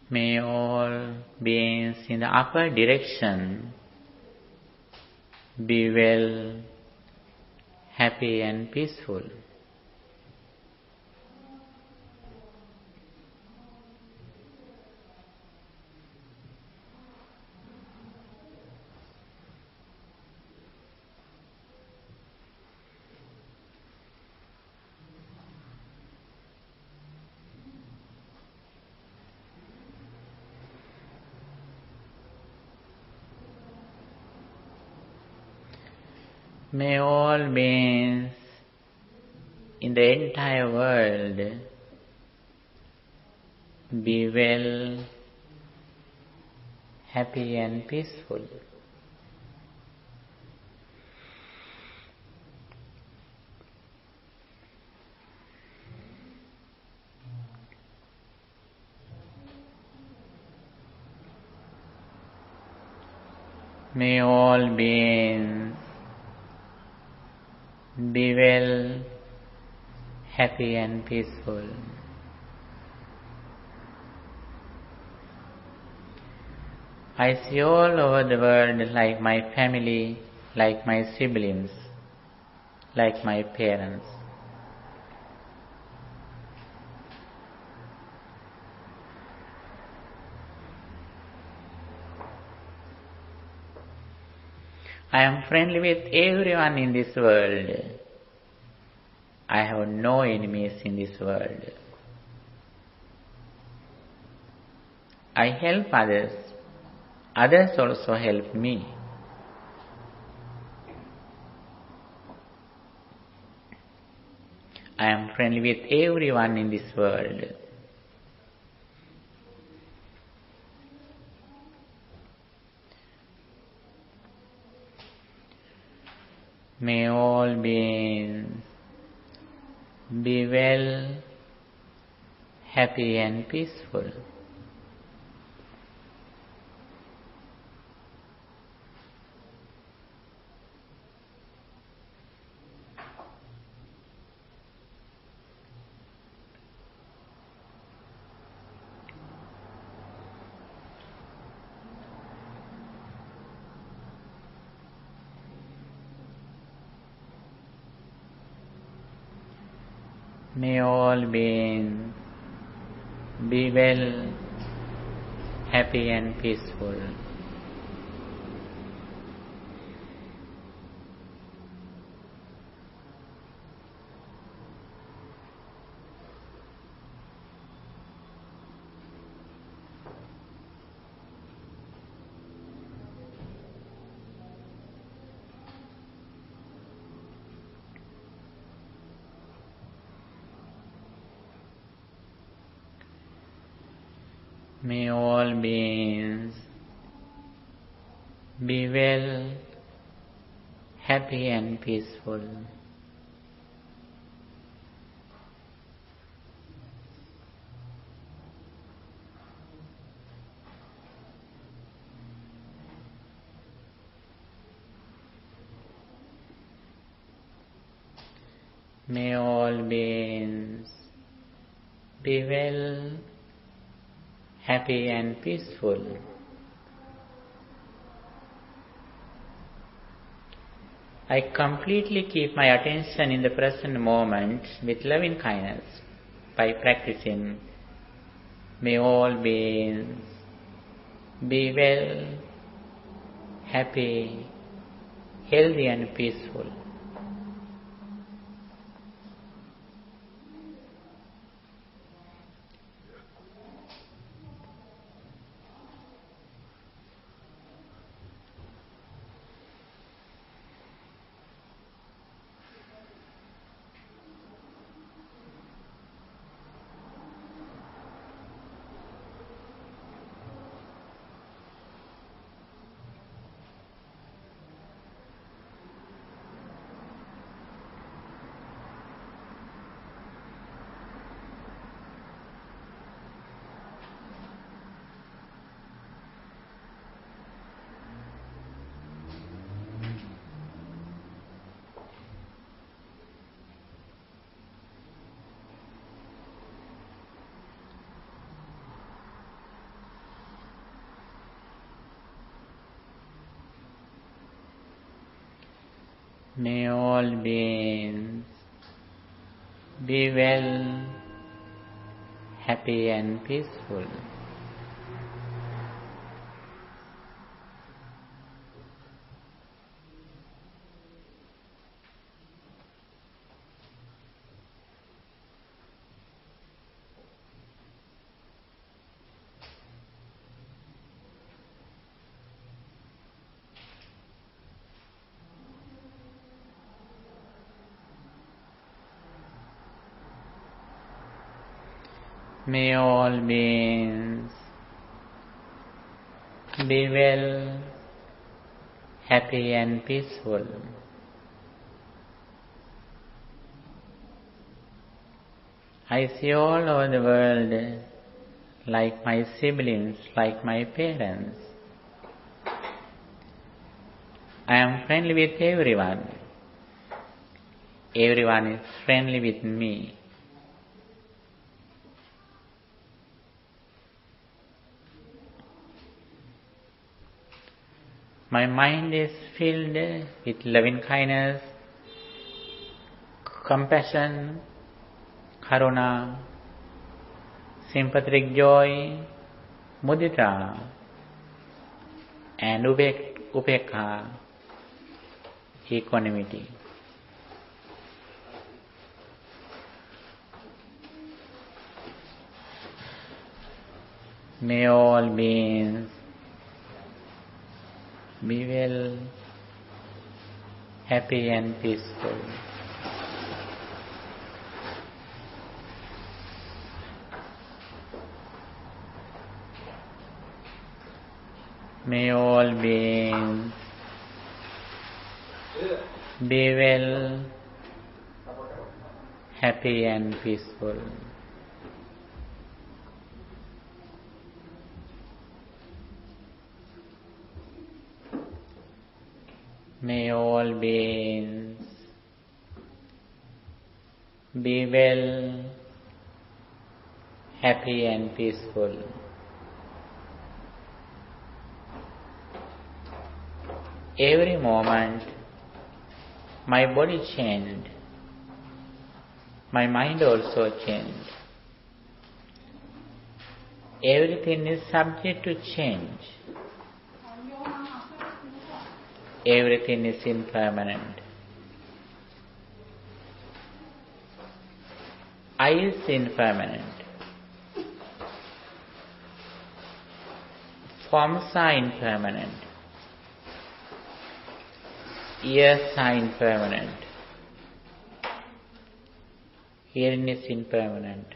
May all beings in the upper direction be well, happy and peaceful. May all beings in the entire world be well, happy and peaceful. May all beings be well, happy and peaceful. I see all over the world like my family, like my siblings, like my parents. I am friendly with everyone in this world. I have no enemies in this world. I help others. Others also help me. I am friendly with everyone in this world. May all beings be well, happy and peaceful. May all beings be well, happy and peaceful. May all beings be well, happy and peaceful. May all beings be well, happy and peaceful. I completely keep my attention in the present moment with loving kindness by practicing. May all beings be well, happy, healthy and peaceful. May all beings be well, happy and peaceful. May all beings be well, happy and peaceful. I see all over the world like my siblings, like my parents. I am friendly with everyone. Everyone is friendly with me. My mind is filled with loving kindness, compassion, karuna, sympathetic joy, mudita, and upekha, equanimity. May all beings be well, happy and peaceful. May all beings be well, happy and peaceful. May all beings be well, happy and peaceful. Every moment my body changed, my mind also changed. Everything is subject to change. Everything is impermanent. I is impermanent. Forms are impermanent. Ears are impermanent. Hearing is impermanent.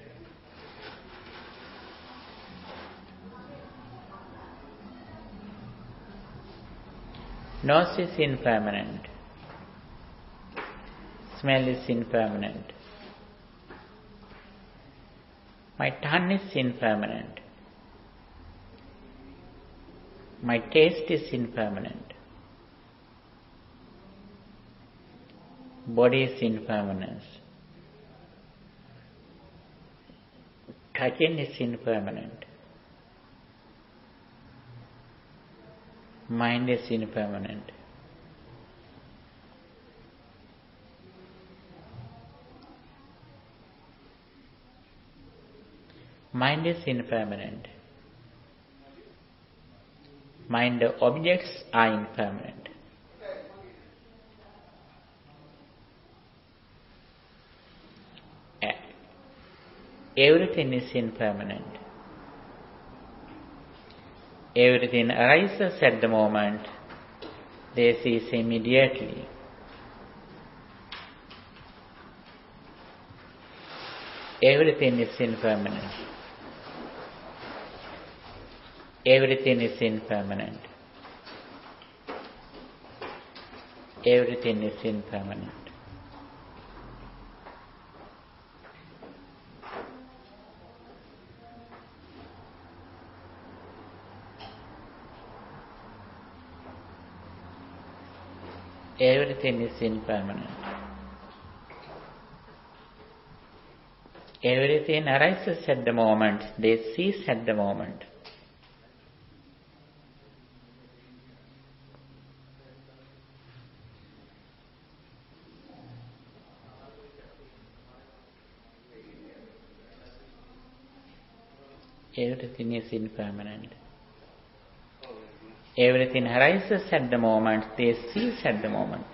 Nose is impermanent. Smell is impermanent. My tongue is impermanent. My taste is impermanent. Body is impermanent. Touching is impermanent. Mind is impermanent. Mind is impermanent. Mind objects are impermanent. Everything is impermanent. Everything arises at the moment, they cease immediately. Everything is impermanent. Everything is impermanent. Everything is impermanent. Everything is impermanent. Everything arises at the moment, they cease at the moment. Everything is impermanent. Everything arises at the moment, they cease at the moment.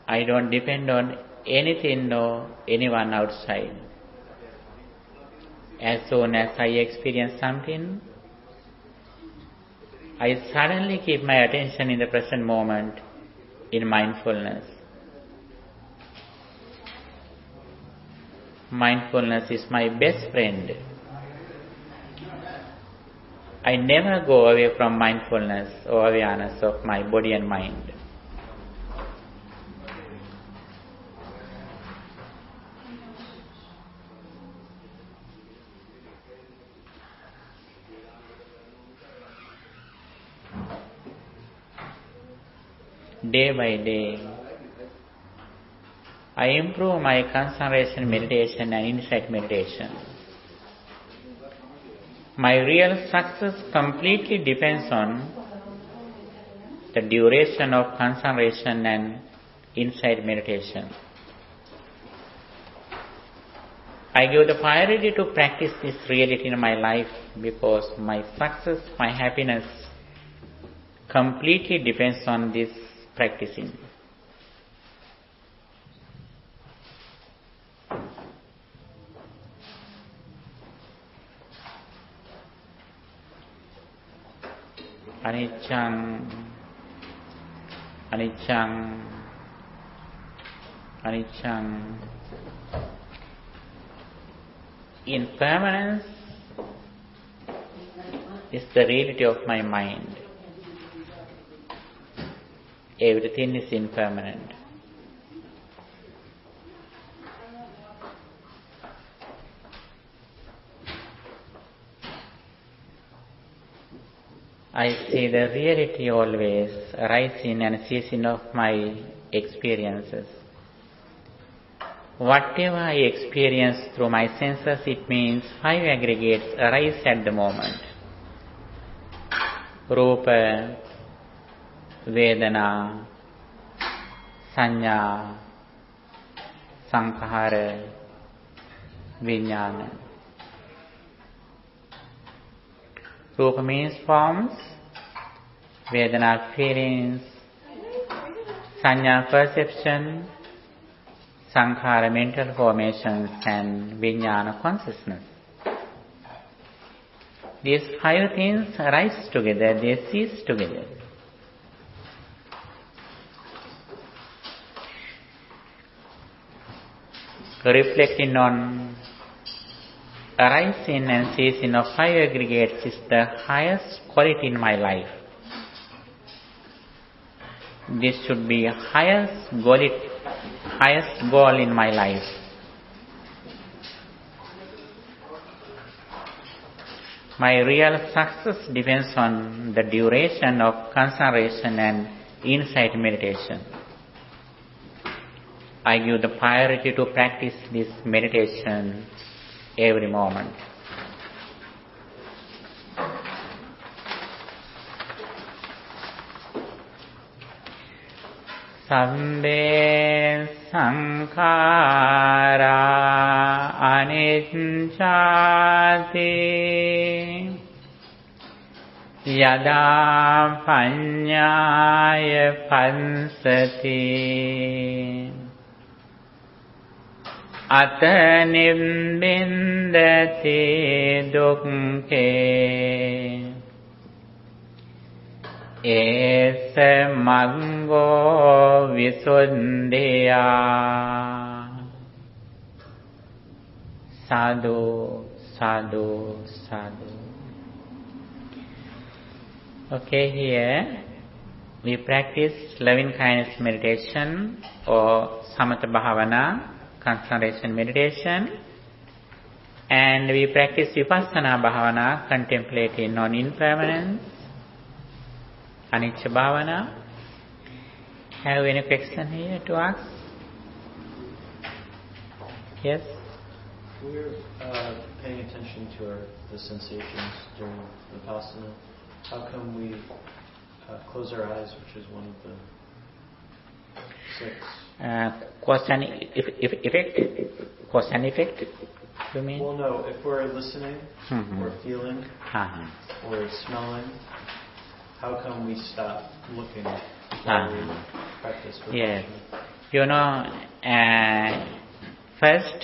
I don't depend on anything or anyone outside. As soon as I experience something, I suddenly keep my attention in the present moment in mindfulness. Mindfulness is my best friend. I never go away from mindfulness or awareness of my body and mind. Day by day, I improve my concentration meditation and insight meditation. My real success completely depends on the duration of concentration and insight meditation. I give the priority to practice this reality in my life because my success, my happiness completely depends on this practicing. Aniccaṃ, aniccaṃ, aniccaṃ. Impermanence is the reality of my mind. Everything is impermanent. I see the reality always arising and ceasing of my experiences. Whatever I experience through my senses, it means 5 aggregates arise at the moment. Rupa, Vedana, Sanya, Sankhara, Vijnana. Rupa means forms, Vedana feelings, Sanya perception, Sankhara mental formations, and Vijnana consciousness. These 5 things arise together, they cease together. Reflecting on arising and ceasing of 5 aggregates is the highest quality in my life. This should be highest goal in my life. My real success depends on the duration of concentration and insight meditation. I give the priority to practice this meditation every moment. Sambe sankhara anicchati yada paññāya pansati ata nibbindati dukkhe esa maggo visuddhiya. Sadhu, sadhu, sadhu. Okay, here we practice loving kindness meditation or samatha bhavana, concentration meditation, and we practice vipassana bhavana, contemplating non-impermanence, anicca bhavana. Have any question here to ask? Yes? We're paying attention to the sensations during vipassana. How can we close our eyes, which is one of the 6? Cause and effect? Cause and effect, you mean? Well, no. If we're listening, or feeling, or smelling, how can we stop looking while we practice vipassana? Yes. You know, first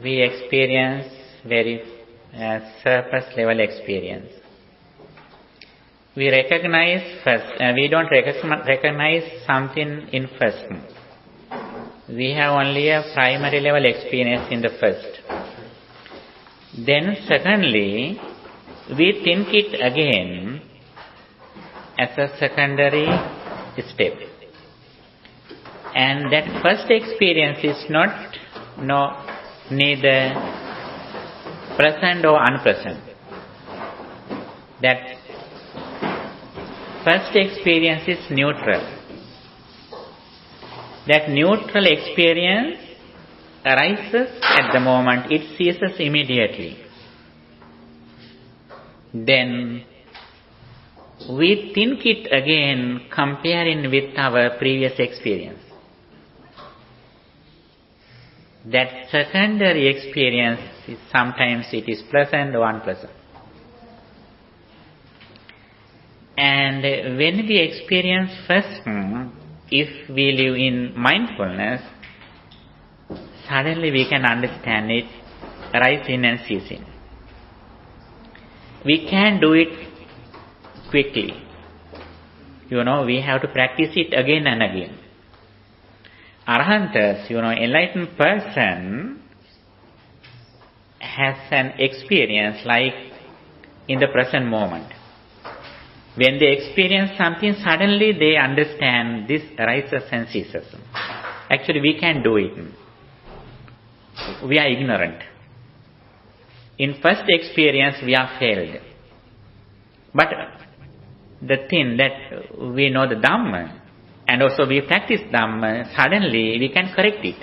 we experience very surface level experience. We recognize first, we don't recognize something in first. We have only a primary level experience in the first. Then secondly, we think it again as a secondary step. And that first experience is neither present or unpresent. That first experience is neutral. That neutral experience arises at the moment, it ceases immediately. Then we think it again comparing with our previous experience. That secondary experience is sometimes it is pleasant or unpleasant. And when we experience first, if we live in mindfulness, suddenly we can understand it rising and ceasing. We can do it quickly. You know, we have to practice it again and again. Arhantas, you know, enlightened person has an experience like in the present moment. When they experience something, suddenly they understand this arises and ceases. Actually, we can do it. We are ignorant. In first experience, we are failed. But the thing that we know the Dhamma, and also we practice Dhamma, suddenly we can correct it.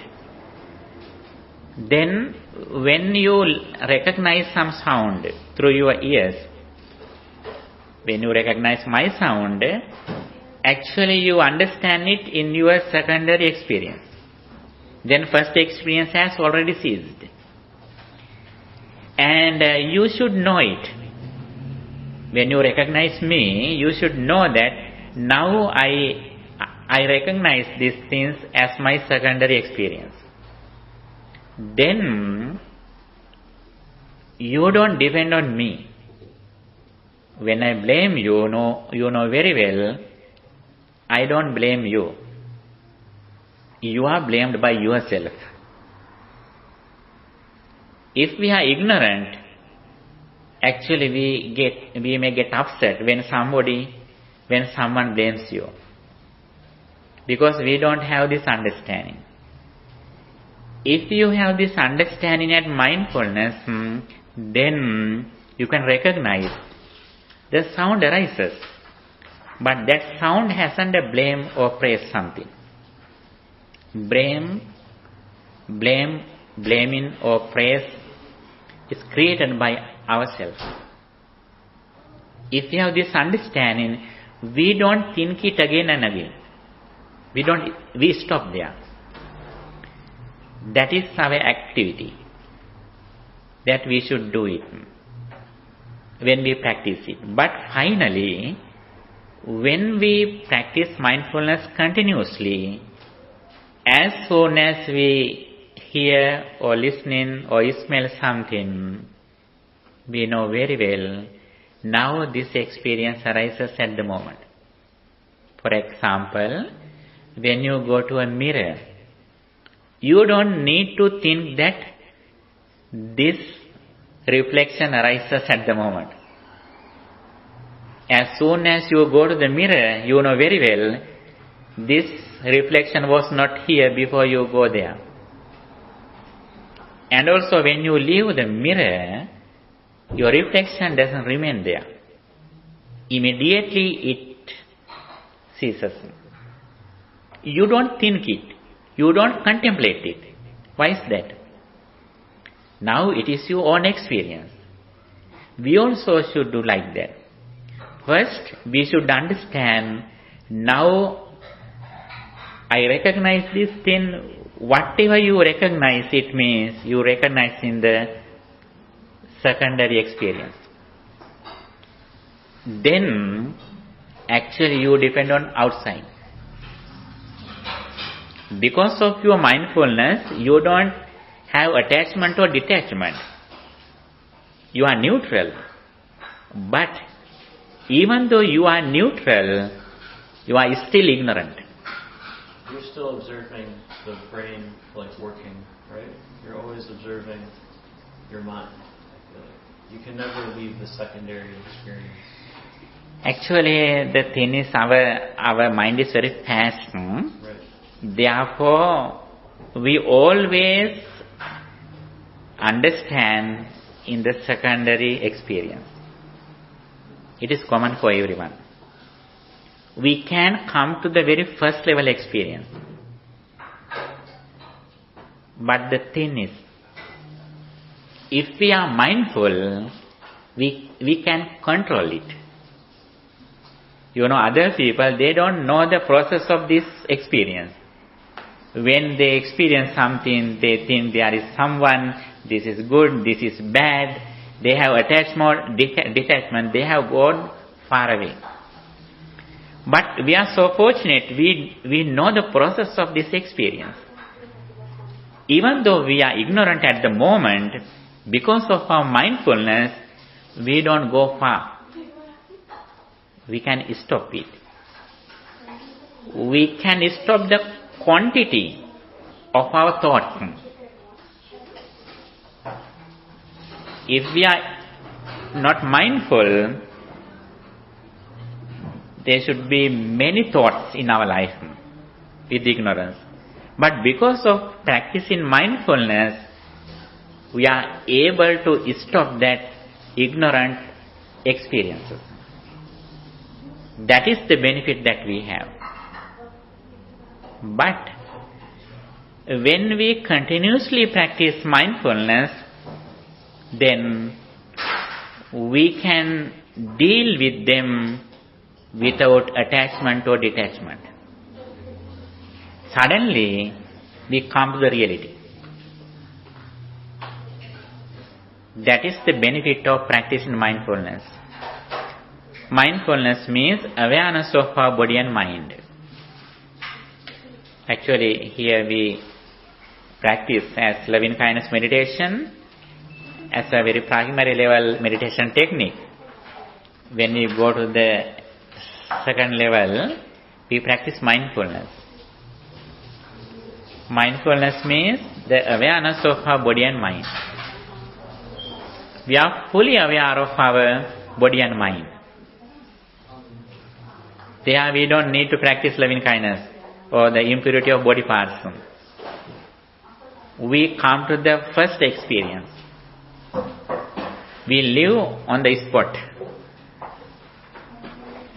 Then, when you recognize some sound through your ears, when you recognize my sound, actually you understand it in your secondary experience. Then first experience has already ceased. And you should know it. When you recognize me, you should know that now I recognize these things as my secondary experience. Then you don't depend on me. When I blame you, you know very well, I don't blame you. You are blamed by yourself. If we are ignorant, actually we may get upset when someone blames you. Because we don't have this understanding. If you have this understanding at mindfulness, then you can recognize the sound arises, but that sound hasn't a blame or praise something. blaming or praise is created by ourselves. If we have this understanding, we don't think it again and again. We stop there. That is our activity. That we should do it when we practice it. But finally, when we practice mindfulness continuously, as soon as we hear or listening or smell something, we know very well, now this experience arises at the moment. For example, when you go to a mirror, you don't need to think that this reflection arises at the moment. As soon as you go to the mirror, you know very well, this reflection was not here before you go there. And also when you leave the mirror, your reflection doesn't remain there. Immediately it ceases. You don't think it. You don't contemplate it. Why is that? Now it is your own experience. We also should do like that. First, we should understand, now I recognize this thing. Whatever you recognize, it means you recognize in the secondary experience. Then, actually you depend on outside. Because of your mindfulness, you don't have attachment or detachment. You are neutral. But even though you are neutral, you are still ignorant. You're still observing the brain working, right? You're always observing your mind. You can never leave the secondary experience. Actually, the thing is our mind is very fast. Right. Therefore, we always understand in the secondary experience. It is common for everyone. We can come to the very first level experience. But the thing is, if we are mindful, we can control it. You know, other people, they don't know the process of this experience. When they experience something, they think there is someone, this is good, this is bad. They have attachment, detachment, they have gone far away. But we are so fortunate, we know the process of this experience. Even though we are ignorant at the moment, because of our mindfulness, we don't go far. We can stop it. We can stop the quantity of our thoughts. If we are not mindful, there should be many thoughts in our life with ignorance. But because of practicing mindfulness, we are able to stop that ignorant experiences. That is the benefit that we have. But when we continuously practice mindfulness, then we can deal with them without attachment or detachment. Suddenly, we come to the reality. That is the benefit of practicing mindfulness. Mindfulness means awareness of our body and mind. Actually, here we practice as loving kindness meditation as a very primary level meditation technique. When we go to the second level, we practice mindfulness. Mindfulness means the awareness of our body and mind. We are fully aware of our body and mind. There we don't need to practice loving kindness or the impurity of body parts. We come to the first experience. We live on the spot.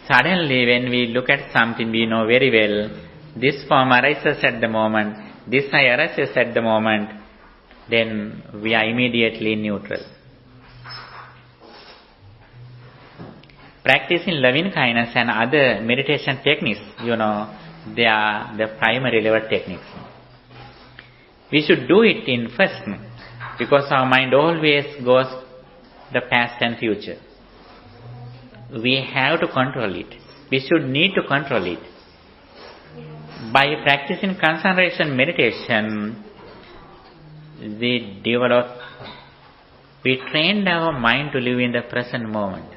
Suddenly when we look at something, we know very well this form arises at the moment, this I arises at the moment, then we are immediately neutral. Practicing loving kindness and other meditation techniques, they are the primary level techniques. We should do it in first, because our mind always goes the past and future. We have to control it. We should need to control it. By practicing concentration meditation, we trained our mind to live in the present moment.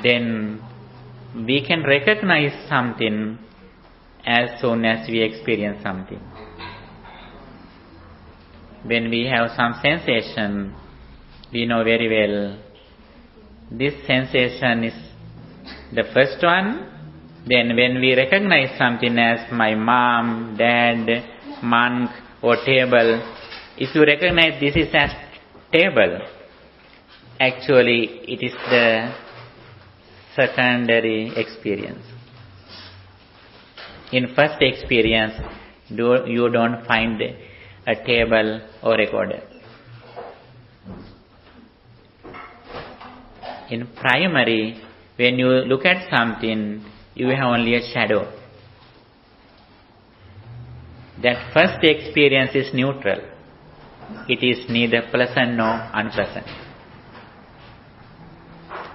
Then we can recognize something as soon as we experience something. When we have some sensation, we know very well this sensation is the first one. Then when we recognize something as my mom, dad, monk or table, if you recognize this is as table, actually it is the secondary experience. In first experience, you don't find a table or a goddess. In primary, when you look at something, you have only a shadow. That first experience is neutral. It is neither pleasant nor unpleasant.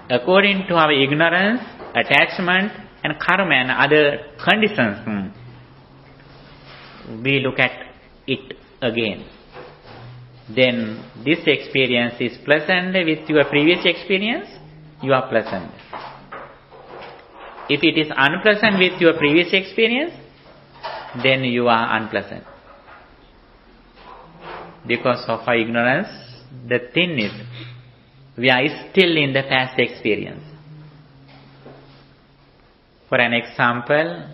According to our ignorance, attachment and karma and other conditions, we look at it again. Then this experience is pleasant with your previous experience, you are pleasant. If it is unpleasant with your previous experience, then you are unpleasant. Because of our ignorance, the thing is, we are still in the past experience. For an example,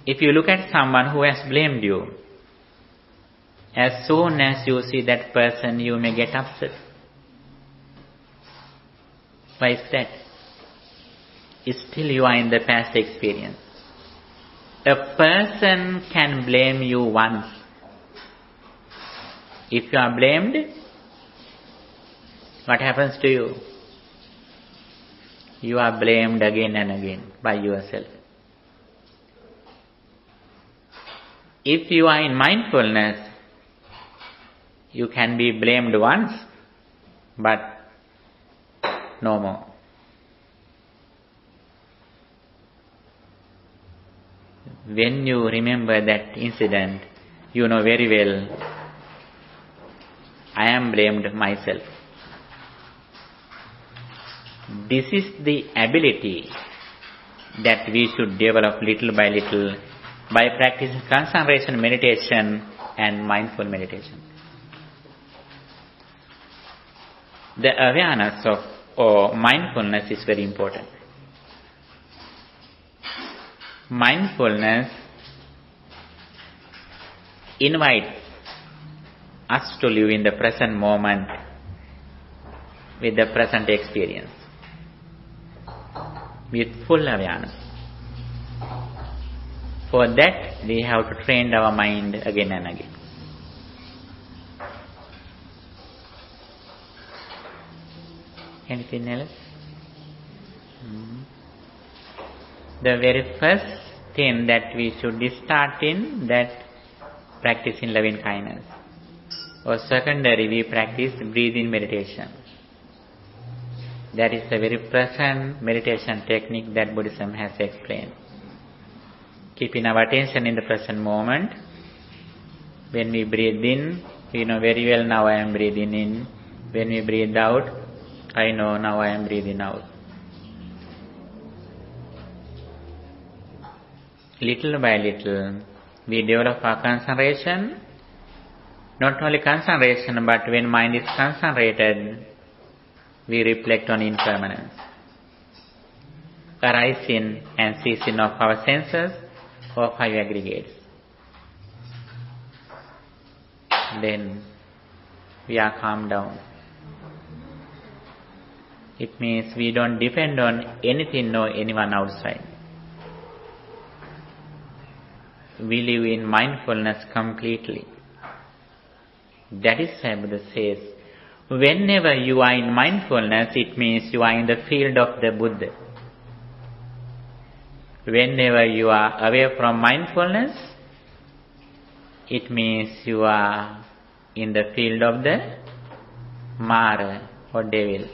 if you look at someone who has blamed you, as soon as you see that person, you may get upset. Why is that? Still you are in the past experience. A person can blame you once. If you are blamed, what happens to you? You are blamed again and again by yourself. If you are in mindfulness, you can be blamed once, but no more. When you remember that incident, you know very well, I am blamed myself. This is the ability that we should develop little by little by practicing concentration meditation and mindful meditation. The awareness of mindfulness is very important. Mindfulness invites us to live in the present moment with the present experience, with full awareness. For that, we have to train our mind again and again. Anything else? The very first thing that we should start in, that practicing loving kindness. Or secondary, we practice breathing meditation. That is a very present meditation technique that Buddhism has explained. Keeping our attention in the present moment. When we breathe in, we know very well, now I am breathing in. When we breathe out, I know now I am breathing out. Little by little, we develop our concentration. Not only concentration, but when mind is concentrated, we reflect on impermanence, arising and ceasing of our senses or five aggregates. Then we are calmed down. It means we don't depend on anything nor anyone outside. we live in mindfulness completely. That is why Buddha says, whenever you are in mindfulness, it means you are in the field of the Buddha. Whenever you are away from mindfulness, it means you are in the field of the Mara or devil.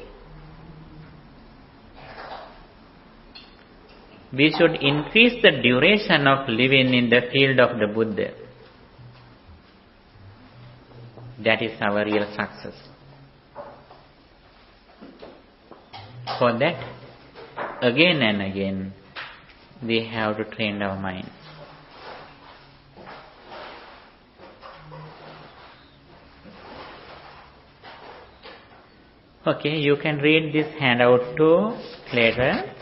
We should increase the duration of living in the field of the Buddha. That is our real success. For that, again and again, we have to train our mind. Okay, you can read this handout too later.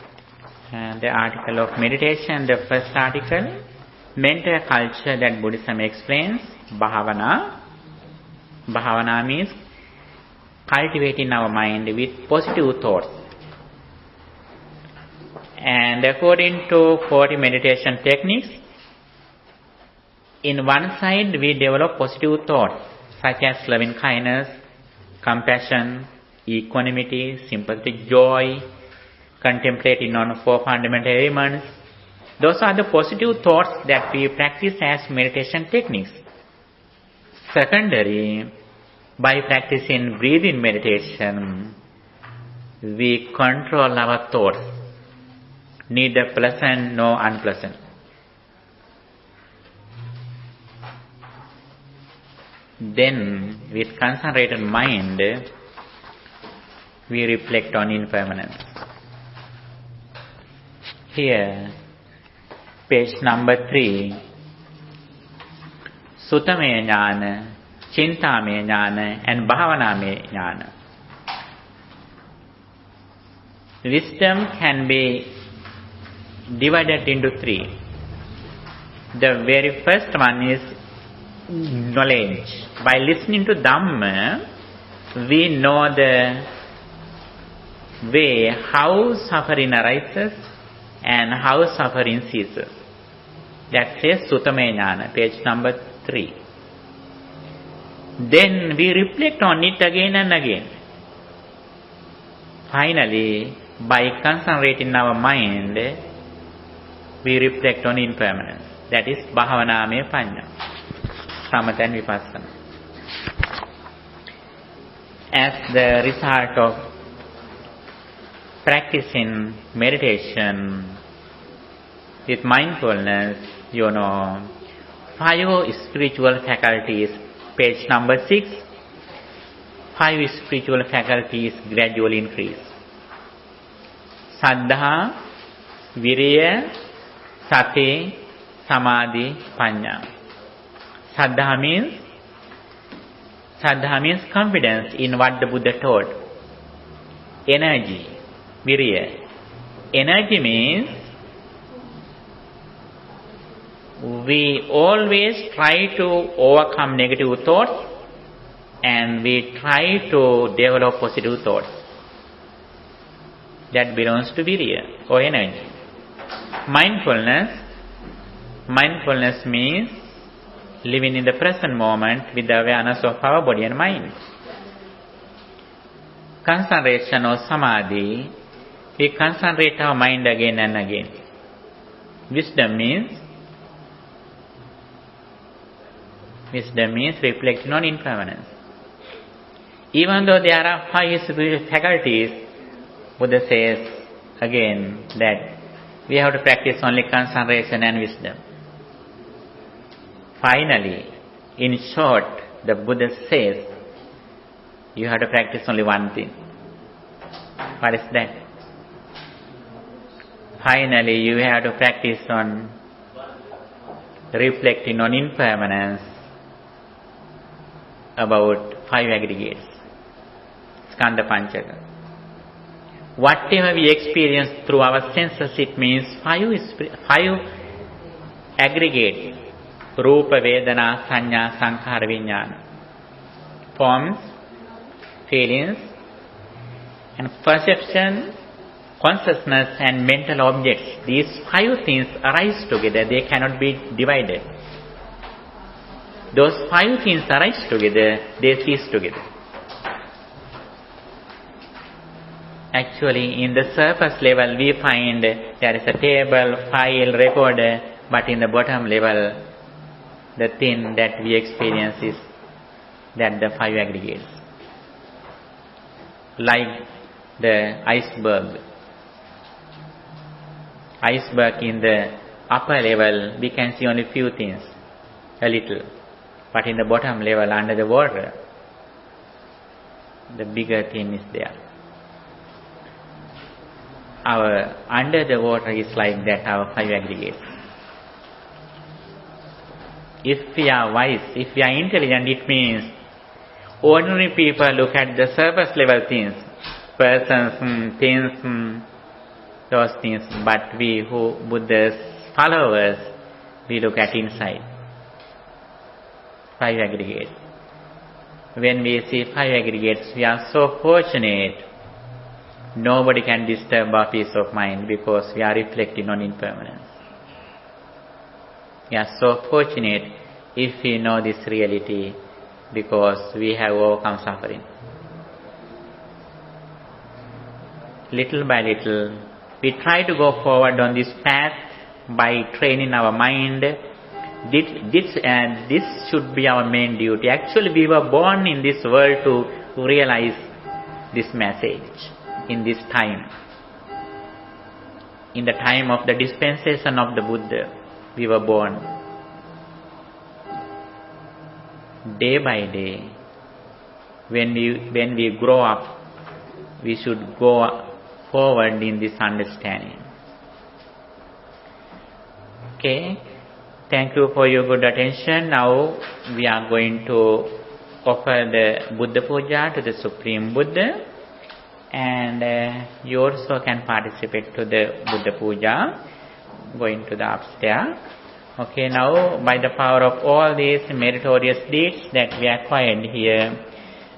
The article of meditation, the first article, mental culture that Buddhism explains, Bhavana. Bhavana means cultivating our mind with positive thoughts. And according to 40 meditation techniques, in one side we develop positive thoughts such as loving kindness, compassion, equanimity, sympathetic joy, contemplating on 4 fundamental elements. Those are the positive thoughts that we practice as meditation techniques. Secondary, by practicing breathing meditation, we control our thoughts, neither pleasant nor unpleasant. Then, with concentrated mind, we reflect on impermanence. Here, page number 3, Sutame Jnana, Chintame Jnana and Bhavaname Jnana. Wisdom can be divided into 3. The very first one is knowledge. By listening to Dhamma, we know the way how suffering arises and how suffering ceases. That says Sutame Jnana, page number 3. Then we reflect on it again and again. Finally, by concentrating our mind, we reflect on impermanence. That is Bhavaname Panya, Samatha and Vipassana. As the result of practicing meditation with mindfulness, 5 spiritual faculties, page number 6, 5 spiritual faculties gradually increase. Saddha, Viriya, Sati, Samadhi, Panya. Saddha means confidence in what the Buddha taught. Energy, Viriya. Energy means we always try to overcome negative thoughts and we try to develop positive thoughts. That belongs to Viriya or energy. Mindfulness means living in the present moment with the awareness of our body and mind. Concentration or Samadhi, we concentrate our mind again and again. Wisdom means reflecting on impermanence. Even though there are 5 spiritual faculties, Buddha says again that we have to practice only concentration and wisdom. Finally, in short, the Buddha says you have to practice only one thing. What is that? Finally, you have to practice on reflecting on impermanence about 5 aggregates. Skandha Panchaka. Whatever we experience through our senses, it means 5 aggregates. Rupa, Vedana, Sanya, Sankhara, Vijnana. Forms, feelings, and perception, consciousness and mental objects, these 5 things arise together, they cannot be divided. Those 5 things arise together, they cease together. Actually, in the surface level, we find there is a table, file, recorder, but in the bottom level, the thing that we experience is that the 5 aggregates. Like the iceberg. Iceberg in the upper level, we can see only few things, a little. But in the bottom level, under the water, the bigger thing is there. Our under the water is like that, our 5 aggregates. If we are wise, if we are intelligent, it means ordinary people look at the surface level things, persons, things, those things, but we who Buddha's followers, we look at inside. 5 aggregates. When we see 5 aggregates, we are so fortunate. Nobody can disturb our peace of mind because we are reflecting on impermanence. We are so fortunate if we know this reality because we have overcome suffering. Little by little, we try to go forward on this path by training our mind. This should be our main duty. Actually, we were born in this world to realize this message in this time. In the time of the dispensation of the Buddha, we were born. Day by day, when we grow up, we should go forward in this understanding. Okay, thank you for your good attention. Now we are going to offer the Buddha Puja to the Supreme Buddha, and you also can participate to the Buddha Puja going to the upstairs. Okay, now by the power of all these meritorious deeds that we acquired here,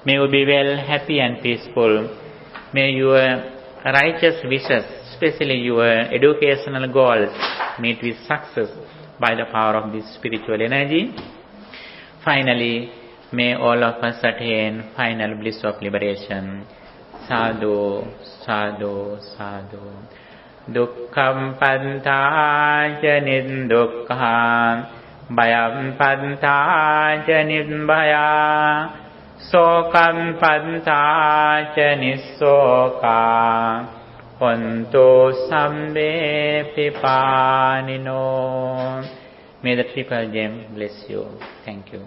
may you be well, happy and peaceful. May your righteous wishes, especially your educational goals, meet with success by the power of this spiritual energy. Finally, may all of us attain final bliss of liberation. Sadhu, sadhu, sadhu. Dukkham pantāca niddukkha, bhayam pantāca nidbhaya, sokam pantāca nissoka, hontu sambe pipanino. May the Triple Gem bless you. Thank you.